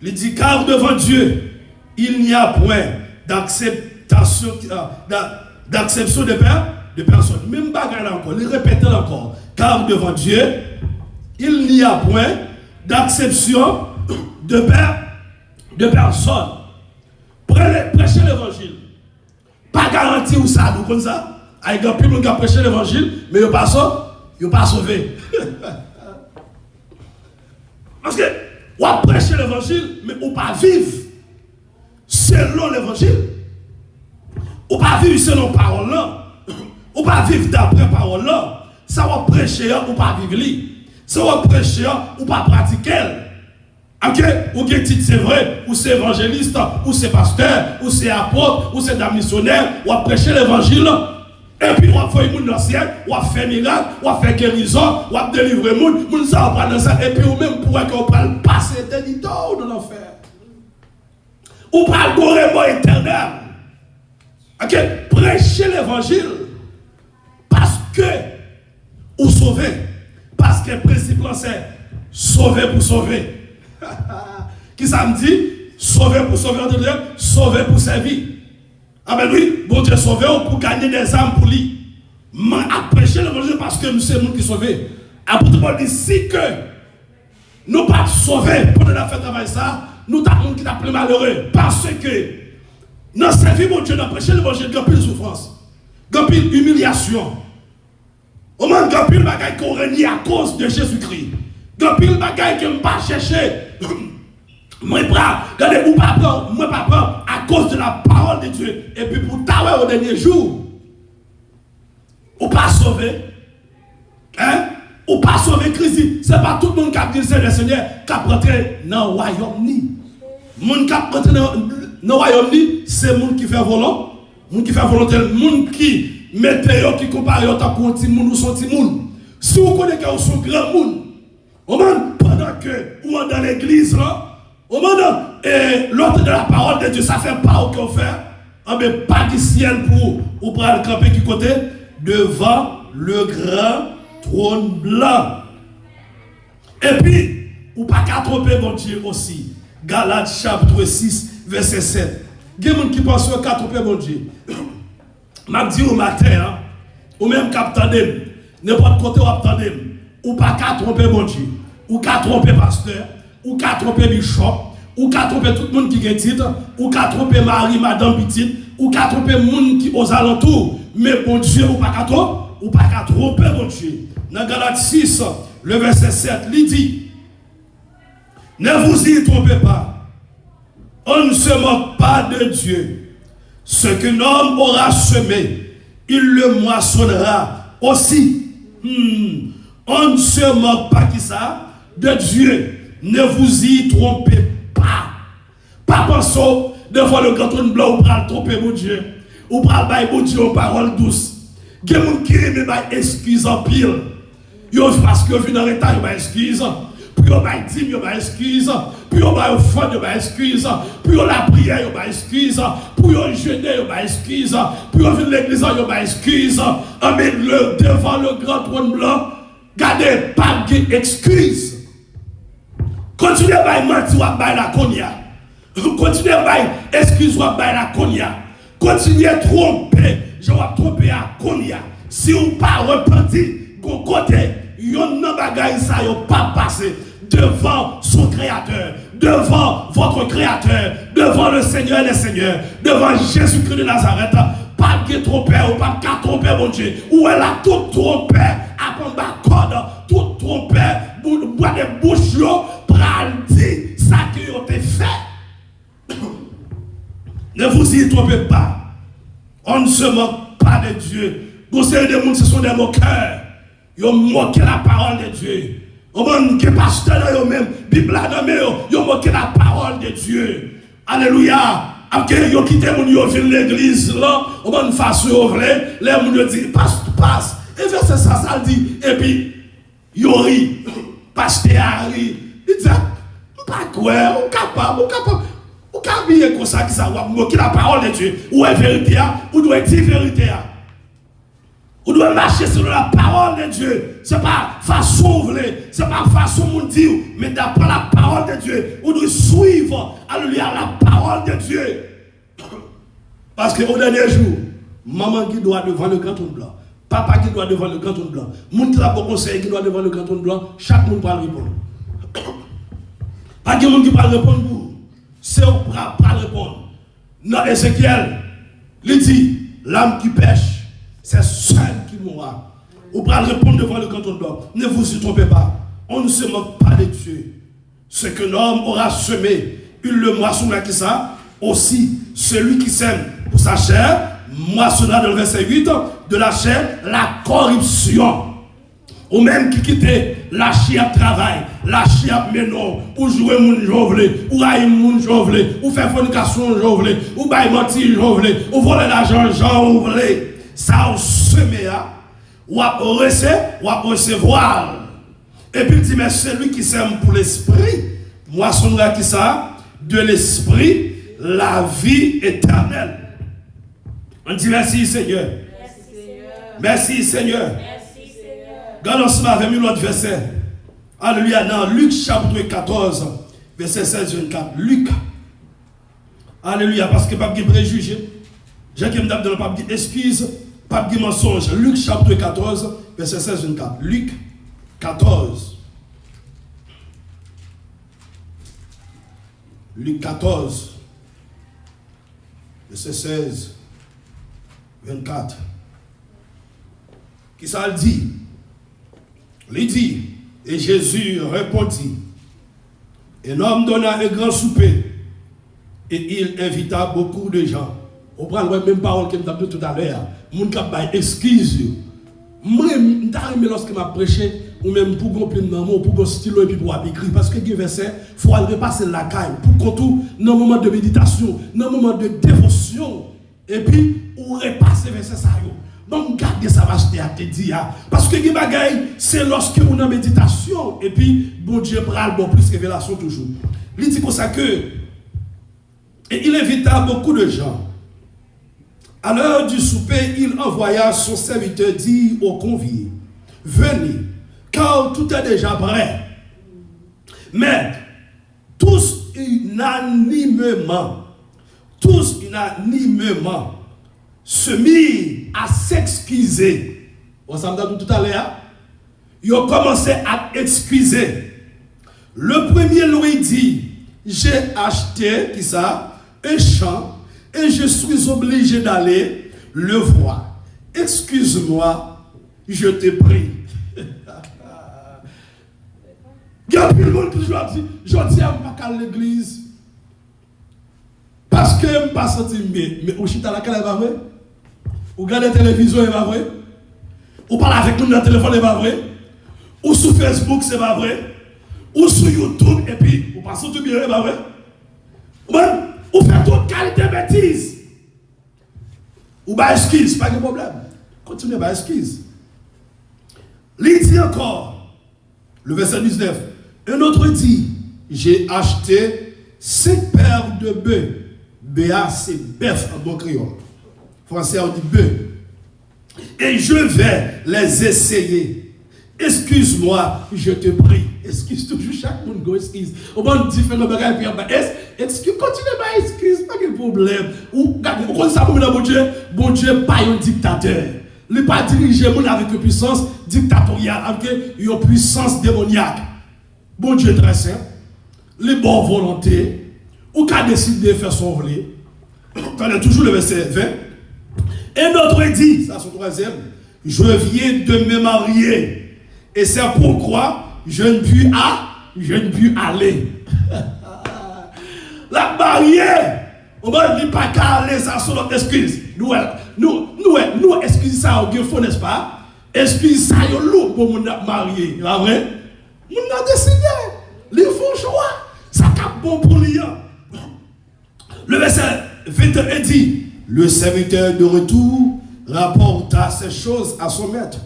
Il dit, car devant Dieu, il n'y a point d'acceptation de personne. Même bagarre encore, il répète encore. Car devant Dieu, il n'y a point d'acception de personne. Prêchez l'évangile. Pas garanti ou ça, nous comme ça. Avec un peu de gens prêcher l'évangile, mais ils ne sont pas sauvés. Parce que, on prêcher l'évangile, mais on ne pas vivre selon l'évangile. On ne pas vivre selon parole là. On ne pas vivre d'après parole là. Ça va prêcher, on ne pas vivre lui. Ça va prêcher, on ne pas pratiquer. Ok, ou que c'est vrai, ou c'est évangéliste, ou c'est pasteur, ou c'est apôtre, ou c'est missionnaire, ou à prêcher l'évangile. Et puis, on fait moun dans le ciel, on fait miracle, on fait guérison, on délivre moun, moun ça va dans ça. Et puis, ou même pour qu'on parle passer éternité dans l'enfer. Ou parle gouvernement éternel. Ok, prêcher l'évangile parce que ou sauver. Parce que le principe c'est sauver pour sauver. Qui ça me dit? Sauver pour sauver, sauver pour servir. Ah ben oui, bon Dieu sauver pour gagner des âmes pour lui. Mais à prêcher l'évangile parce que nous sommes nous qui sauvons. Apôtre Paul dit si que nous pas sauvés pour nous faire travail ça, nous avons qui t'a plus malheureux. Parce que dans cette vie, mon Dieu, dans prêcher l'évangile, il y a plus de souffrance, il y a plus d'humiliation. Au moins, il y a plus de bagaille qu'on renie à cause de Jésus-Christ. Il y a plus de bagaille qu'on ne pas chercher. Moi, regardez, ou pas prendre, moi, pas prendre à cause de la parole de Dieu. Et puis, pour t'avoir au dernier jour, ou pas sauver, hein, ou pas sauver Christ. Ce n'est pas tout le monde qui a dit c'est le Seigneur qui a rentré dans le royaume. Le monde qui a rentré dans le royaume, c'est le monde qui fait volonté. Le monde qui fait volonté, le monde qui met qui compare à un petit monde ou son petit monde. Si vous connaissez que vous êtes grand monde, pendant que vous êtes dans l'église, là, au moment l'autre de la parole de Dieu, ça fait pas au qu'on fait, mais pas du ciel pour prendre le camper qui côté devant le grand trône blanc. Et puis, ou pas qu'à tromper mon Dieu aussi. Galates chapitre 6, verset 7. Il y a des gens qui pensent qu'à tromper mon Dieu. Je dis au matin, ou même qu'à attendre, n'importe côté où attendre, ou pas qu'à tromper mon Dieu, ou qu'à tromper pasteur, ou qu'à tromper bishop, ou qu'à tromper tout le monde qui est titre, ou qu'à tromper Marie, madame petite, ou qu'à tromper le monde qui aux alentours. Mais bon Dieu, ou pas qu'à tromper mon Dieu. Dans Galates 6, le verset 7, il dit, ne vous y trompez pas. On ne se moque pas de Dieu. Ce qu'un homme aura semé, il le moissonnera aussi. On ne se moque pas qui ça de Dieu. Ne vous y trompez pas. Pas penser devant le grand trône blanc ou pral tromper mon Dieu. Ou pral bailler mon Dieu en parole douce. Il y a des gens qui aiment excuse en pile. Parce que vous n'avez pas excuse. Puis on va dire, on va excuse. Puis on va offrir, on va excuse. Puis on la prière, on va excuse. Puis on jeûne, on va excuse. Puis on vient de l'église, on va excuse. Mais devant le grand trône blanc, gardez pas d'excuse. Continuez à mentir, à bailler la cognac. Continuez à bailler excuse, à bailler la cognac. Continuez à tromper, je vais tromper à cognac. Si vous ne pas repenti, vous côté, yon nan bagay ça yon pas passé devant son créateur, devant votre créateur, devant le Seigneur et les seigneurs, devant Jésus-Christ de Nazareth. Pas de tromper ou pas de tromper mon Dieu. Ou elle a tout trompé, à prendre ma corde, tout trompé, boire des bouches, pral dit ça qui ont été fait. Ne vous y trompez pas. On ne se moque pas de Dieu. Vous savez, des gens, ce sont des moqueurs. Ils ont moqué la parole de Dieu. Ils ont moqué les pasteurs, eux-mêmes, Bible, ils ont moqué la parole de Dieu. Alléluia. Après, ils ont quitté l'église, là, ils ont face au vrai, les gens ont dit, passe. Et verset ça dit, et puis, ils ont ri. Pasteur a ri. Il dit, pas quoi, on est capable. Ou capable comme ça, qui ça va moquer la parole de Dieu. Ou est vérité, ou doit dire vérité. Ou doit marcher sur la parole de Dieu. Ce n'est pas façon voulée, ce n'est pas façon mon dire, mais d'après la parole de Dieu. Ou doit suivre, alléluia, la parole de Dieu. Parce qu'au dernier jour, maman qui doit devant le grand trône blanc, Papa qui doit devant le canton blanc. Moun qui a bon conseil qui doit devant le canton blanc. Chaque monde va répondre. Pas de monde qui va répondre pour vous. C'est au bras pas répondre. Dans Ézéchiel, il dit, l'âme qui pêche, c'est seul qui mourra. Ou pas répondre devant le canton blanc. Ne vous y trompez pas. On ne se moque pas de Dieu. Ce que l'homme aura semé, il le moissonnera qui ça. Aussi, celui qui sème pour sa chair, moissonnera dans le verset 8, de la chair, la corruption. Ou même qui quittait la chia travail, la chia menon, ou jouer moun jovle, ou aïe moun jovle, ou faire fornication jovle, ou baille mentir jovle, ou voler l'argent jovle. Ça ou semé, ou à recevoir. Et puis il dit, mais celui qui sème pour l'esprit, moissonnera qui ça? De l'esprit, la vie éternelle. On dit merci Seigneur. Merci Seigneur. Regardons ce matin avec l'autre verset. Alléluia. Dans Luc chapitre 14, verset 16-24. Luc. Alléluia. Parce que pas de préjugé. J'ai qui me donne dans le pape excuse, pas de mensonge. Luc chapitre 14, verset 16-24. Luc 14. Luc 14, verset 16, 24. Qui ça le dit? Il dit, et Jésus répondit, un homme donna un grand souper et il invita beaucoup de gens. On prend la même parole que je vous tout à l'heure. Mon cap excuse. Moi, je lorsque m'a prêché, ou même pour comprendre maman, pour stylo et puis pour écrire. Parce que les versets, il faut aller repasser la caille. Pour qu'on tout, dans un moment de méditation, dans un moment de dévotion, et puis, on repasse les versets. Donc, gardez ça, va à te dire. Parce que les bagailles, c'est lorsque on est en méditation, et puis, bon Dieu prend bon plus révélation toujours. Il dit comme ça que, et il invita beaucoup de gens. À l'heure du souper, il envoya son serviteur dire aux conviés, venez, car tout est déjà prêt. Mais, tous unanimement, se mirent à s'excuser. On s'en dit tout à l'heure. Ils ont commencé à excuser. Le premier lui dit, j'ai acheté, qui ça, un champ, et je suis obligé d'aller le voir. Excuse-moi, je te prie. Regarde le monde qui je dis à l'église. Parce que je ne me pas senti mais au chita la cale va vrai. Ou regarde la télévision, c'est pas vrai. Ou parle avec nous dans le téléphone, c'est pas vrai. Ou sur Facebook, c'est pas vrai. Ou sur YouTube, et puis, ou passe tout bien, c'est pas vrai. Ou fait toute qualité de bêtises. Ou bah excuse, pas de problème. Continuez, bah excuse. Il dit encore, le verset 19, un autre dit, j'ai acheté 5 paires de bœufs. Béa, c'est bœuf en bon créole. Français, on dit bœuf. Et je vais les essayer. Excuse-moi, je te prie. Excuse toujours chaque monde, go excuse. Au moins, différents bagages, puis excuse, continue à excuse, pas de problème. Ou, quand ça pour mon Dieu, pas un dictateur. Il n'est pas dirigé avec une puissance dictatoriale, avec une puissance démoniaque. Bon Dieu très saint, les bonnes volontés, ou qu'a décidé de faire son volet. Attendez toujours le verset 20. Et notre dit, ça son troisième, je viens de me marier. Et c'est pourquoi je ne puis aller. La barrière, on va dire pas qu'à aller, ça c'est notre excuse. Nous, excuse ça au Dieu, n'est-ce pas? Excuse ça au loup pour nous marier. La vrai? Nous avons décidé. Ils font choix. Ça cap bon pour lui. Le verset 21 dit, le serviteur de retour rapporta ces choses à son maître.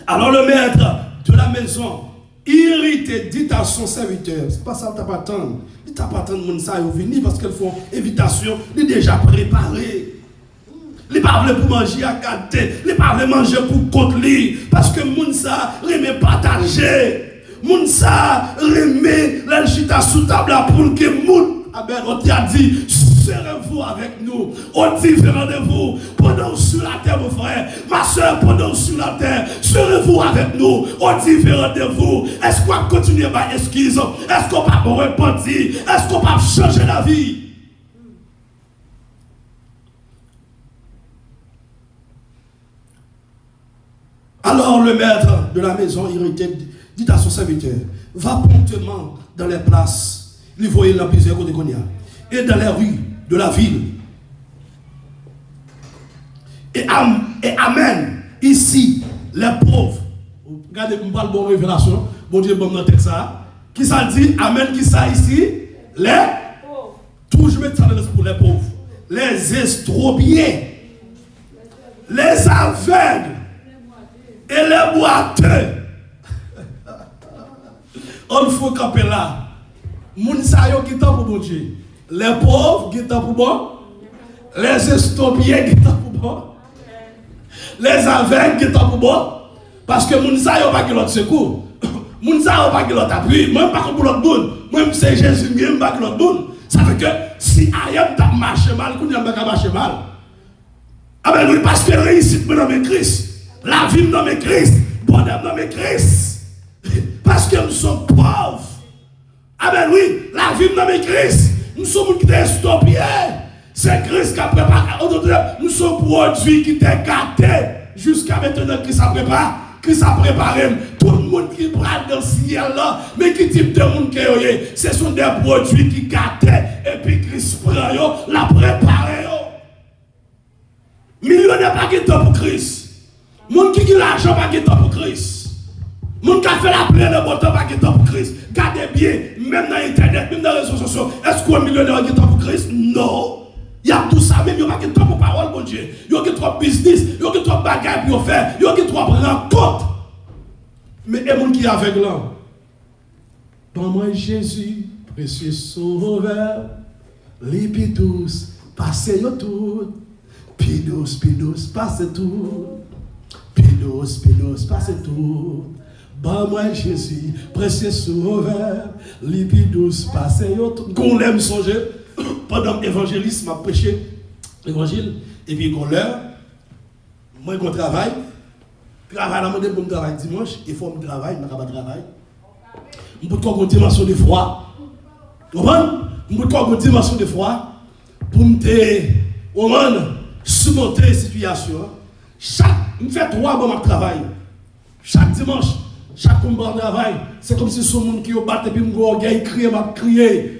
Alors le maître de la maison, irrité, dit à son serviteur, c'est pas ça que tu n'as pas attendre. Tu n'as pas attendre mon ça venir parce qu'elles font invitation, il est déjà préparé. Il parle pour manger à gâter, il parle manger pour compte lui parce que mon ça remet partager. Mon ça remet l'alchita sous table pour que mon on a dit serez-vous avec nous. On dit, rendez-vous pendant sur la terre, mon frère. Ma soeur, pendant sur la terre, serez-vous avec nous. On dit, rendez-vous. Est-ce qu'on va continuer à esquisse? Est-ce qu'on va repentir? Est-ce qu'on va changer la vie? Alors le maître de la maison irrité dit à son serviteur, va promptement dans les places, il voyait la plusieurs côtés qu'on y a, et dans les rues de la ville. Et amène ici les pauvres. Regardez, je parle de bonne révélation. Bon Dieu, bon dans ça. Qui ça dit? Amène qui ça ici? Les pauvres. Tout je mets ça dans l'esprit pour les pauvres. Les estropiés. Les aveugles. Et les boiteux. On faut camper là. Moun sa yo qui t'en pour bon Dieu. Les pauvres qui t'en pour bon. Les estropiés qui t'en pour bon. Les aveugles qui t'en pour bon. Parce que moun sa yo pas que l'autre secours. Moun sa yo pas que l'autre appui. Même pas pour l'autre monde. Même c'est Jésus même pas que l'autre monde. Ça fait que si Ayam t'a marché mal, qu'on y a pas marché mal. Ah ben oui, parce que réussite me nomme Christ. La vie me nomme Christ. Bonheur me nomme Christ. Parce que nous sommes pauvres. Ah ben oui, la vie me nomme Christ. Nous sommes qui étaient stoppés. C'est Christ qui a préparé. Nous sommes produits qui étaient gâtés. Jusqu'à maintenant, Christ a préparé. Christ a préparé. Tout le monde qui parle dans le ciel là, mais qui type de monde qui est, ce sont des produits qui gâtaient. Et puis Christ prend, l'a préparé. Millionnaire pas qui temps pour Christ. Monde qui a l'argent pas qui temps pour Christ. Monde qui a fait la prière de bon temps pas qui temps pour Christ. Gardez bien, même dans Internet, même dans les réseaux sociaux, est-ce qu'un millionnaire qui temps pour Christ? Non. Il y a tout ça, même il n'y a pas de temps pour parole, mon Dieu. Il y a trop business, il y a trop de bagages pour faire, il y a trop rencontres. Mais il y a des gens qui sont aveugles. Pour moi, Jésus, précieux sauveur, les pidous, passez tout. Pidous, passez tout. Pidous, passez tout. Pour moi, Jésus, précieux sauveur, les pidous, passez tout. Qu'on l'aime songer. Pendant l'évangélisme, m'a prêché l'évangile, et puis qu'on l'heure, moi je travaille dans mon travail dimanche, il faut que je travaille, je ne peux pas travailler. Je peux avoir une dimension de froid. Vous comprenez? Je peux avoir une dimension de froid pour me surmonter la situation. Je fais 3 bons travail. Chaque dimanche, chaque bon travail, c'est comme si ce monde qui est battu et puis je m'a crié.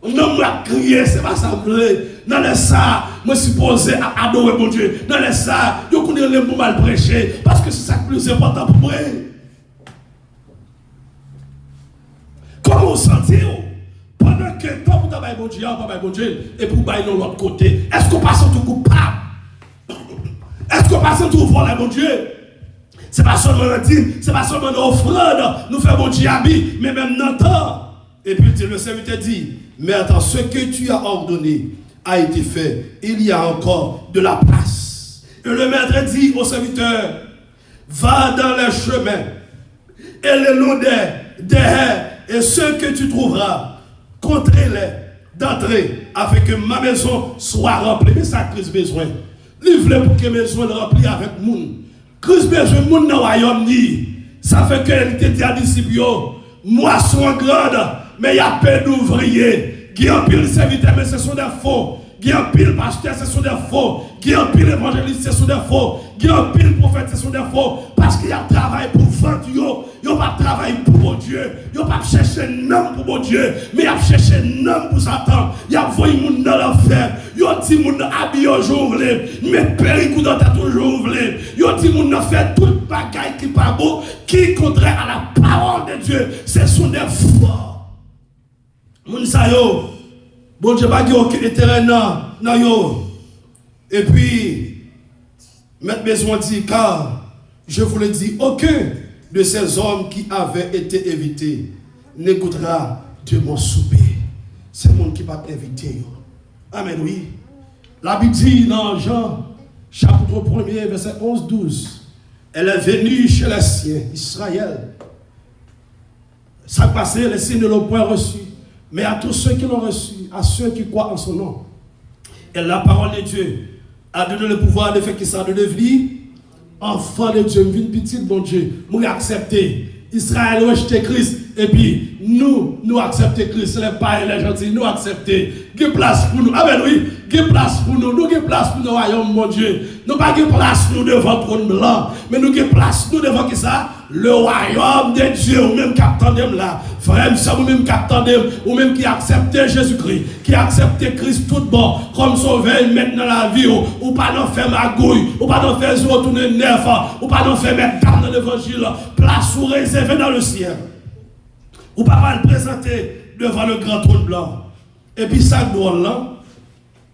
Non, m'a crié, c'est pas ça. Dans les ça, je suis supposé adorer mon Dieu. Dans les ça, je connais les mots mal prêcher. Parce que c'est ça le plus important pour moi. Comment vous sentez pendant que le temps pour travailler mon Dieu, mon Dieu, et pour bailler de l'autre côté? Est-ce qu'on passe tout coupable? Est-ce qu'on passe tout voler mon Dieu? C'est pas seulement un dîme, c'est pas seulement une offrande. Nous faisons mon Dieu habit, mais même notre temps. Et puis le serviteur dit, mais attends, ce que tu as ordonné a été fait. Il y a encore de la place. Et le maître dit au serviteur, va dans les chemins et les longs des haies, et ceux que tu trouveras, contrains-les d'entrer afin que ma maison soit remplie. Mais ça, Christ besoin. Il voulait pour que ma maison soit remplie avec monde. Christ besoin de monde dans le royaume. Ça fait qu'elle était dit à disciples, moisson grande, mais il y a peu d'ouvriers. Il y a un pile serviteur, mais ce sont des faux. Il y a un pile pasteur, ce sont des faux. Il y a un pile évangéliste, ce sont des faux. Il y a un pile prophète, ce sont des faux. Parce qu'il y a un travail pour vendre. Il n'y a pas de travail pour mon Dieu. Il n'y a pas chercher un homme pour mon Dieu. Mais il y a cherché un homme pour Satan. Il y a envoyé les gens dans l'enfer. Il y a dit les gens habillés au jour ouvlé. Mais péricou dans ta toujours ouvlé. Il y a dit les gens fait tout le bagaille qui n'est pas beau, qui est contraire à la parole de Dieu. Ce sont des faux. Moun sa yo, bon Dieu pas aucun intérêt non yo. Et puis, Maître Besoin dit, car je vous le dis, aucun de ces hommes qui avaient été invités n'écoutera de mon souper. C'est mon qui va inviter. Amen, oui. La Bible dit dans Jean, chapitre 1er, verset 11-12, elle est venue chez les siens, Israël. Ça passé, les siens ne l'ont point reçu. Mais à tous ceux qui l'ont reçu, à ceux qui croient en son nom, Et la parole de Dieu a donné le pouvoir de faire que ça de devenir enfant de Dieu, une petite bon Dieu. Nous accepter. Israël rejeté Christ. Et puis, nous accepter Christ. Les païens, les gentils, nous accepter. Il y a place pour nous. Ah ben oui, il y a place pour nous. Nous avons place pour nous, royaume, mon Dieu. Nous n'avons pas de place nous devant le trône blanc. Mais nous avons place nous devant qui ça? Le royaume de Dieu. Ou même qui attendons là. Frère, ou même qui attendons. Ou même qui acceptent Jésus-Christ. Qui acceptent Christ tout bon. Comme sauveur maintenant la vie. Ou pas d'en faire magouille. Ou pas d'en faire retourner neuf. Ou pas d'en faire mettre dans l'évangile. Place ou réservée dans le ciel. Ou pas mal présenter devant le grand trône blanc. Et puis ça doit là.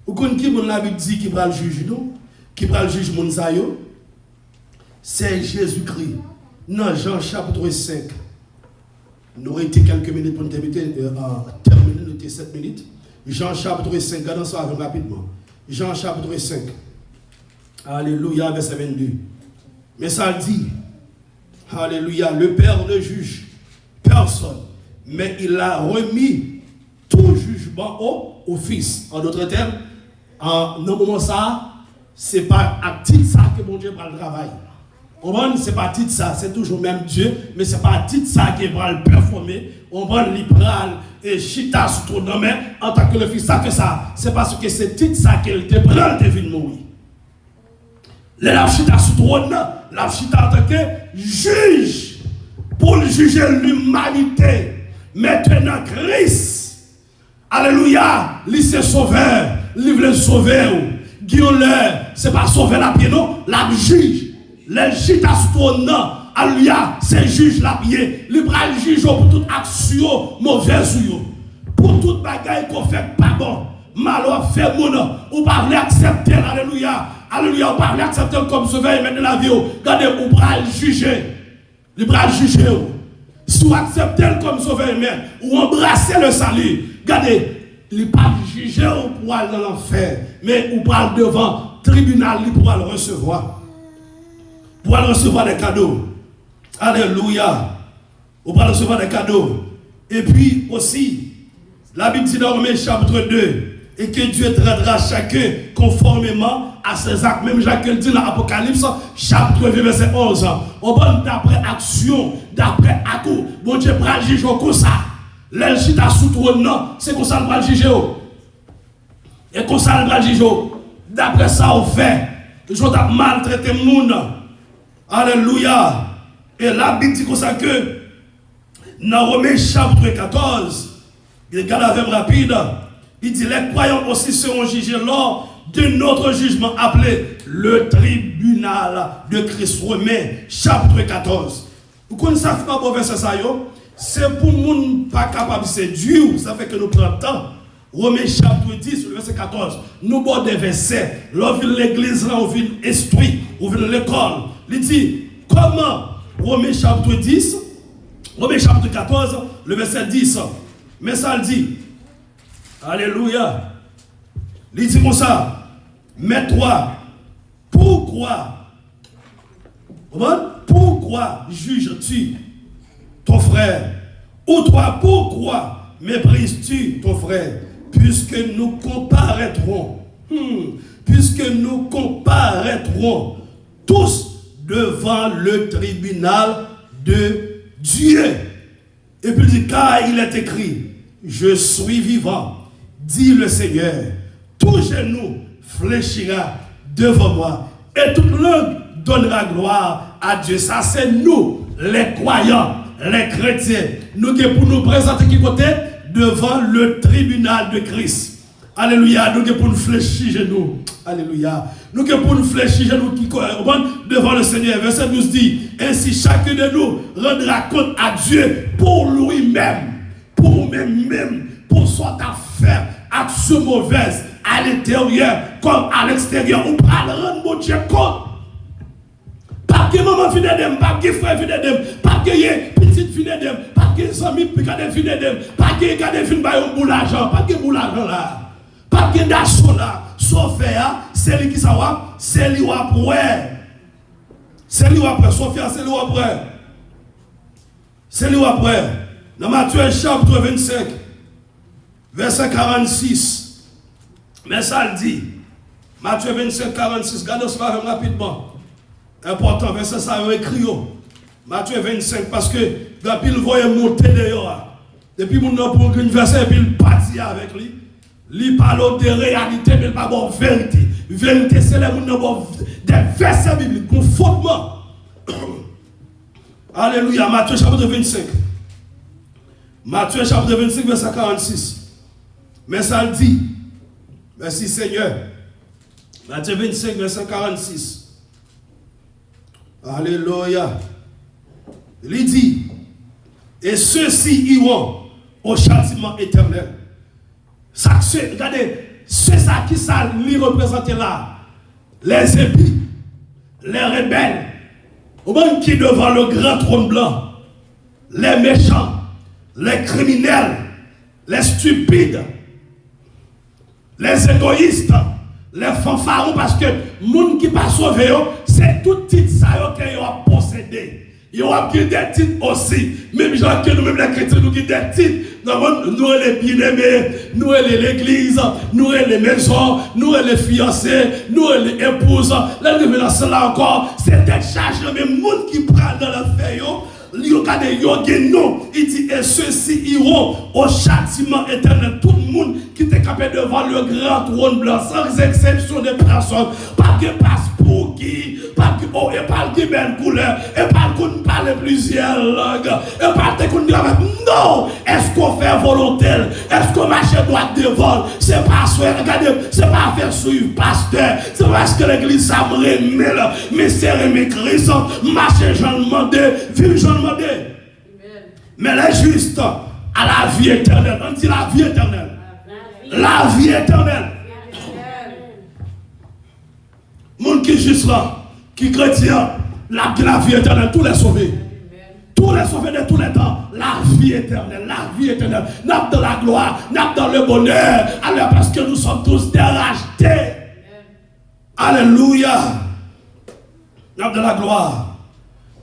Ou qu'on qui mon la Bible dit qui va le juge nous, qui va le juge mon sayo, c'est Jésus-Christ. Dans Jean chapitre 5. Nous aurons été quelques minutes pour terminer, nous étions 7 minutes. Jean chapitre 5, regardons ça rapidement. Jean chapitre 5. Alléluia, verset 22. Mais ça dit, alléluia, le Père ne juge personne, mais il a remis tout jugement au Fils. En d'autres termes, en un moment ça, c'est pas à titre ça que mon Dieu prend le travail. C'est pas à titre ça, c'est toujours même Dieu, mais c'est pas à titre ça qu'il va le performer. On va le libéral et chita sous ton nom, en tant que le Fils, ça fait ça. C'est parce que c'est titre ça qu'il te prend le devine mourir. La chita sous ton nom, la chita en tant que juge pour juger l'humanité. Maintenant, Christ, alléluia, lui c'est sauveur, lui veut sauver. Guillaume, c'est pas sauver la pied, non, la juge. Les chita sous ton nom, alléluia, c'est juge la pied. Lui prend le juge pour toute action mauvaise. Pour toute bagaille qu'on fait pas bon. Malheur fait mon nom. Ou pas l'accepter, alléluia. Alléluia, ou pas l'accepter comme sauveur et mettre la vie. Regardez, ou pas le juger. Lui prend le juger. Si vous acceptez comme sauveur ou embrassez le salut, regardez, il n'est pas jugé pour aller dans l'enfer, mais vous parlez devant le tribunal pour le recevoir. Pour aller recevoir des cadeaux. Alléluia. Vous parlez recevoir des cadeaux. Et puis aussi, la Bible dit dans Romains chapitre 2, et que Dieu traitera chacun conformément à ses actes. Même Jacques dit dans l'Apocalypse, chapitre 2, verset 11. On va d'après action, d'après acte. Bon Dieu prend le juge comme ça. L'elchite a sous trône, non, c'est comme ça qu'on va le juger. Et comme ça qu'on va le juger. D'après ça, on fait. Je vais maltraiter le monde. Alléluia. Et la Bible dit comme ça que dans Romains chapitre 14, regarde avec rapide. Il dit, les croyants aussi seront jugés lors de notre jugement appelé le tribunal de Christ. Romains, chapitre 14. Vous connaissez ça, pas pour verset ça, c'est pour les gens pas capable de séduire, ça fait que nous prenons le temps. Romains, chapitre 10, verset 14. Nous avons des versets. L'on vient l'église, on vient instruire, on vient l'école. Il dit, comment Romains, chapitre 10, Romains, chapitre 14, le verset 10. Mais ça le dit. Alléluia. Il dit comme ça. Mais toi, pourquoi juges-tu ton frère? Ou toi, pourquoi méprises-tu ton frère? Puisque nous comparaîtrons tous devant le tribunal de Dieu. Et puis il dit, car il est écrit, je suis vivant, dit le Seigneur, tout genou fléchira devant moi, et toute langue donnera gloire à Dieu. Ça, c'est nous, les croyants, les chrétiens. Nous qui pour nous présenter qui côté devant le tribunal de Christ. Alléluia. Nous qui pour nous fléchir genoux. Alléluia. Nous qui pour nous fléchir genoux qui devant le Seigneur. Verset 12 dit, ainsi chacun de nous rendra compte à Dieu pour lui-même. Pour lui-même. Pour son affaire, action mauvaise, à l'intérieur comme à l'extérieur. On va rendre mon Dieu compte. Pas que maman finit d'aimer, pas que frère finit d'aimer, pas que petite finit d'aimer, pas que amis finit d'aimer, pas que finit d'aimer boule l'argent, pas que boule l'argent là, pas que d'argent là, sauf c'est lui qui savoir, c'est lui après. C'est lui après, Sophia, c'est lui après. C'est lui après. Dans Matthieu chapitre 25, verset 46. Mais ça le dit. Matthieu 25, 46. Regardez ça rapidement. Important, verset ça écrit. Matthieu 25, parce que depuis il voyait monter dehors. Depuis mon nom pour une verset, et puis il partit avec lui. Il parle de réalité, mais il parle de vérité. Vérité, c'est les gens des versets bibliques, un fondement. Alléluia, Matthieu chapitre 25. Matthieu chapitre 25, verset 46. Mais ça le dit. Merci Seigneur. Matthieu 25, verset 46. Alléluia. Il dit, et ceux-ci iront au châtiment éternel. Ça, regardez, c'est ça qui ça lui représente là. Les épis, les rebelles, au monde qui devant le grand trône blanc, les méchants, les criminels, les stupides, les égoïstes, les fanfarons, parce que les gens qui ne sont pas sauvés, c'est tout titre ça qu'ils ont possédé. Ils ont des titres aussi. Même gens que nous-mêmes les chrétiens, nous avons des titres. Nous les bien-aimés, nous l'église, nous les maisons, nous les fiancés, nous les épouses. La révélation là encore, c'est des charges, mais les gens qui prennent dans la feuille. Il dit, et ceux-ci iront au châtiment éternel. Tout le monde qui était capable devant le grand trône blanc, sans exception de personnes, pas de passeport qui, pas de oh, et pas de belle couleur, et pas qu'on parle plusieurs langues, et pas de qu'on dit non, est-ce qu'on fait volontaire, est-ce qu'on marche droit de vol, c'est pas regardez, c'est pas faire suivre pasteur, c'est parce que l'église ça me remet là, mais c'est remet Christ, marcher j'en demandé, vivre j'en demandé. Mais les justes à la vie éternelle, on dit la vie éternelle. La vie éternelle. Monde qui est juste là, qui est chrétien, la vie éternelle, tous les sauvés. Tous les sauvés de tous les temps. La vie éternelle, la vie éternelle. N'a dans la gloire, n'a dans le bonheur. Alors parce que nous sommes tous dérachetés. Alléluia. N'a dans la gloire.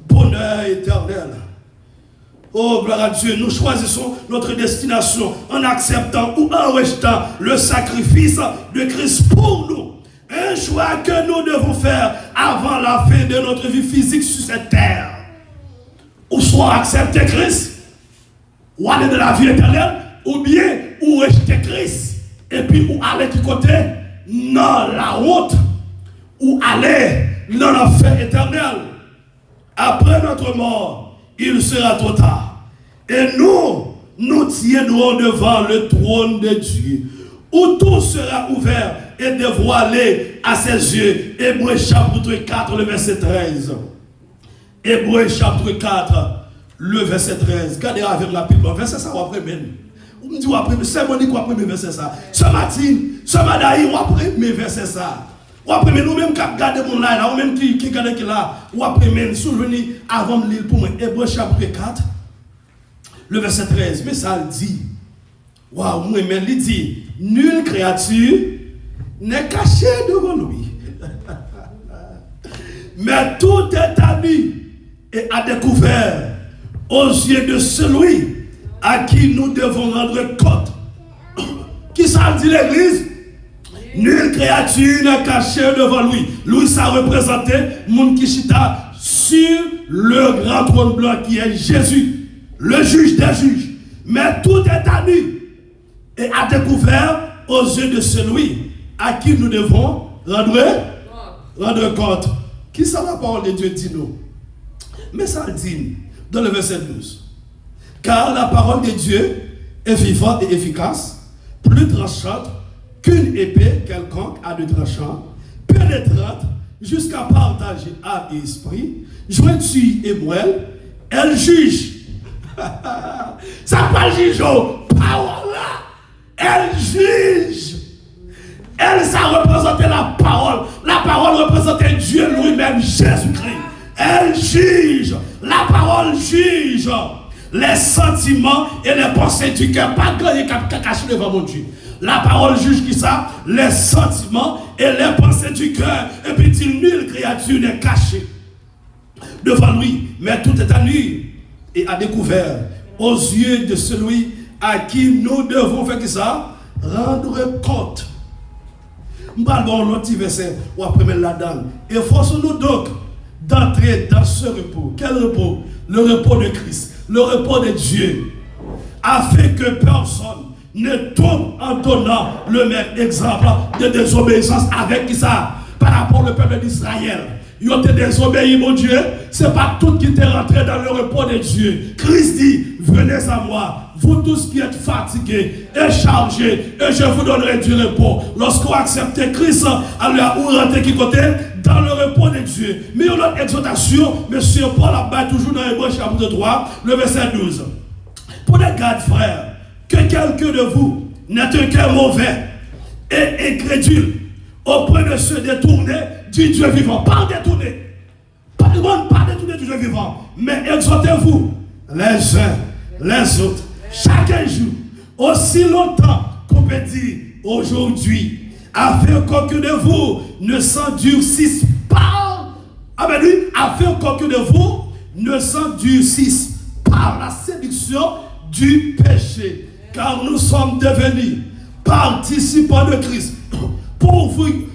Bonheur éternel. Oh, gloire à Dieu, nous choisissons notre destination en acceptant ou en rejetant le sacrifice de Christ pour nous. Un choix que nous devons faire avant la fin de notre vie physique sur cette terre. Ou soit accepter Christ, ou aller de la vie éternelle, ou bien ou rejeter Christ. Et puis ou aller du côté dans la honte, ou aller dans l'enfer éternel. Après notre mort, il sera trop tard. Et nous tiendrons devant le trône de Dieu, où tout sera ouvert et dévoilé à ses yeux. Hébreux chapitre 4, le verset 13. Hébreux chapitre 4, le verset 13. Regardez avec la Bible. Verset ça, ou après même. Vous me dites, ou après, c'est mon dit ou après, verset ça. Ce matin, ce matin, ou après, verset ça. Ou après, nous-mêmes qui regardons mon là, ou même qui regardons qui là, ou après, souvenir avant de lire pour moi. Hébreux chapitre 4, le verset 13. Mais ça le dit. Waouh, moi-même, il dit, nulle créature n'est cachée devant lui. Mais tout est à nu et à découvert aux yeux de celui à qui nous devons rendre compte. Qui ça dit l'église? Nulle créature n'est cachée devant lui. Lui, ça représentait mon Kishita sur le grand trône blanc qui est Jésus, le juge des juges. Mais tout est à nu et à découvert aux yeux de celui à qui nous devons rendre compte. Qui ça la parole de Dieu dit nous? Mais ça dit dans le verset 12. Car la parole de Dieu est vivante et efficace, plus tranchante qu'une épée quelconque à deux tranchants, pénétrante jusqu'à partager âme et esprit, jointure et moelle, elle juge. Ça pas juge, parole là. Elle juge. Elle, ça représentait la parole. La parole représentait Dieu lui-même, Jésus-Christ. Elle juge. La parole juge les sentiments et les pensées du cœur. Pas gagner qu'à cacher devant mon Dieu. La parole juge qui ça? Les sentiments et les pensées du cœur. Et puis dit, nulle créature n'est cachée devant lui. Mais tout est à nu et à découvert aux yeux de celui à qui nous devons faire ça? Rendre compte. Nous parlons l'autre verset ou après là-dedans. Efforçons-nous donc d'entrer dans ce repos. Quel repos? Le repos de Christ, le repos de Dieu, afin que personne ne tombe en donnant le même exemple de désobéissance avec qui ça par rapport au peuple d'Israël. Ils ont été désobéis, mon Dieu. Ce n'est pas tout qui est rentré dans le repos de Dieu. Christ dit, venez à moi, vous tous qui êtes fatigués et chargés, et je vous donnerai du repos. Lorsqu'on accepte Christ, alors vous rentrez qui côté? Dans le repos de Dieu. Mais il y a une autre exhortation, M. Paul a toujours dans Hébreux chapitre 3, le verset 12. Pour les gardes frères, que quelqu'un de vous n'ait un cœur mauvais et incrédule au point de se détourner du Dieu vivant. Pas détourner. Pas détourner du Dieu vivant. Mais exhortez-vous les uns, les autres, chaque jour, aussi longtemps qu'on peut dire aujourd'hui, afin qu'aucun de vous ne s'endurcisse pas. Afin qu'aucun de vous ne s'endurcisse par la séduction du péché. Car nous sommes devenus participants de Christ. Pourvu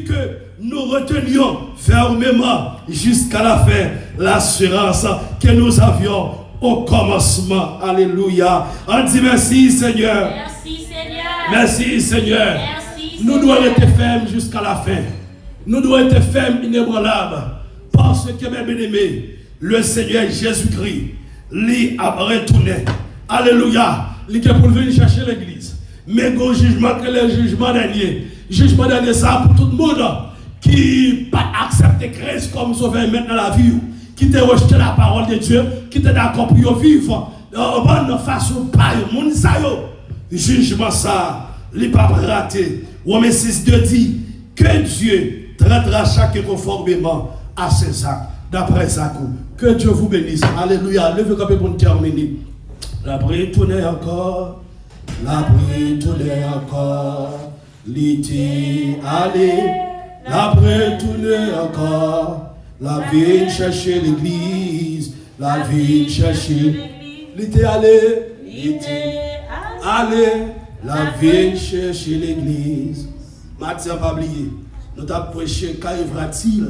que nous retenions fermement jusqu'à la fin l'assurance que nous avions au commencement. Alléluia. On dit merci Seigneur. Merci Seigneur. Merci Seigneur. Merci Nous Seigneur. devons être fermes jusqu'à la fin. Nous devons être fermes, inébranlables. Parce que, mes bien-aimés, le Seigneur Jésus-Christ, lui a retourné. Alléluia. Il est pour venir chercher l'église. Mais le jugement que le jugement dernier. Jugement dernier, ça pour tout le monde qui n'a pas accepté Christ comme sauveur maintenant la vie. Qui t'a rejeté la parole de Dieu. Qui t'a d'accord pour vivre. De façon pas. Jugement ça. Il n'est pas raté. Romains 6:2 dit que Dieu traitera chacun conformément à ses actes. D'après sa cour. Que Dieu vous bénisse. Alléluia. Levez-vous pour nous terminer. La brille tournait encore. La brille tournait encore. L'été allé. La brille tournait encore. La ville cherchait l'église. La ville cherchait. L'été allé. L'été allé. La ville cherchait l'église. Matin, pas oublier. Nous avons prêché qu'arrivera-t-il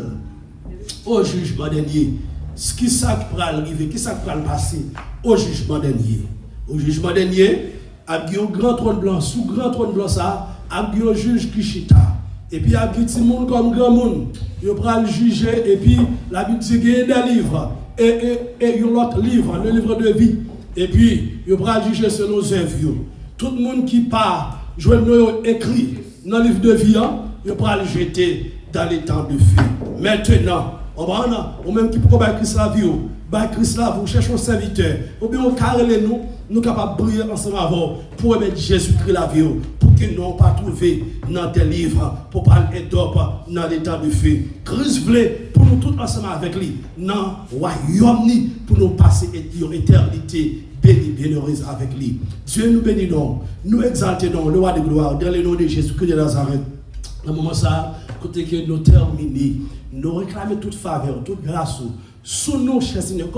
au jugement dernier? Ce qui s'est arrivé, qui s'est passé au jugement dernier. Au jugement dernier, il y a un grand trône blanc, sous grand trône blanc, ça, il y a un juge qui chita. Et puis il y a un petit monde comme grand monde. Il va le juger, et puis la Bible dit qu'il y a des livres. Et il y a l'autre livre, le livre de vie. Et puis il va le juger selon ses œuvres. Tout le monde qui part, je vais écrit dans le livre de vie, il va le jeter dans les temps de feu. Maintenant, on même qui peut battre Christ la vie, Christ la vie, cherchons un serviteur, ou bien on carré nous, nous capables de briller ensemble avant pour mettre Jésus-Christ la vie, pour que nous ne pas trouver dans tes livres, pour parler d'op dans les temps de feu. Christ voulait pour nous tous ensemble avec lui, dans le royaume, pour nous passer une éternité bénie, bienheureuse avec lui. Dieu nous bénit, nous exaltons le roi de gloire, dans le nom de Jésus-Christ de Nazareth. Dans le moment ça, côté que nous terminons, nous réclamons toute faveur, toute grâce, sous nos chers Seigneur.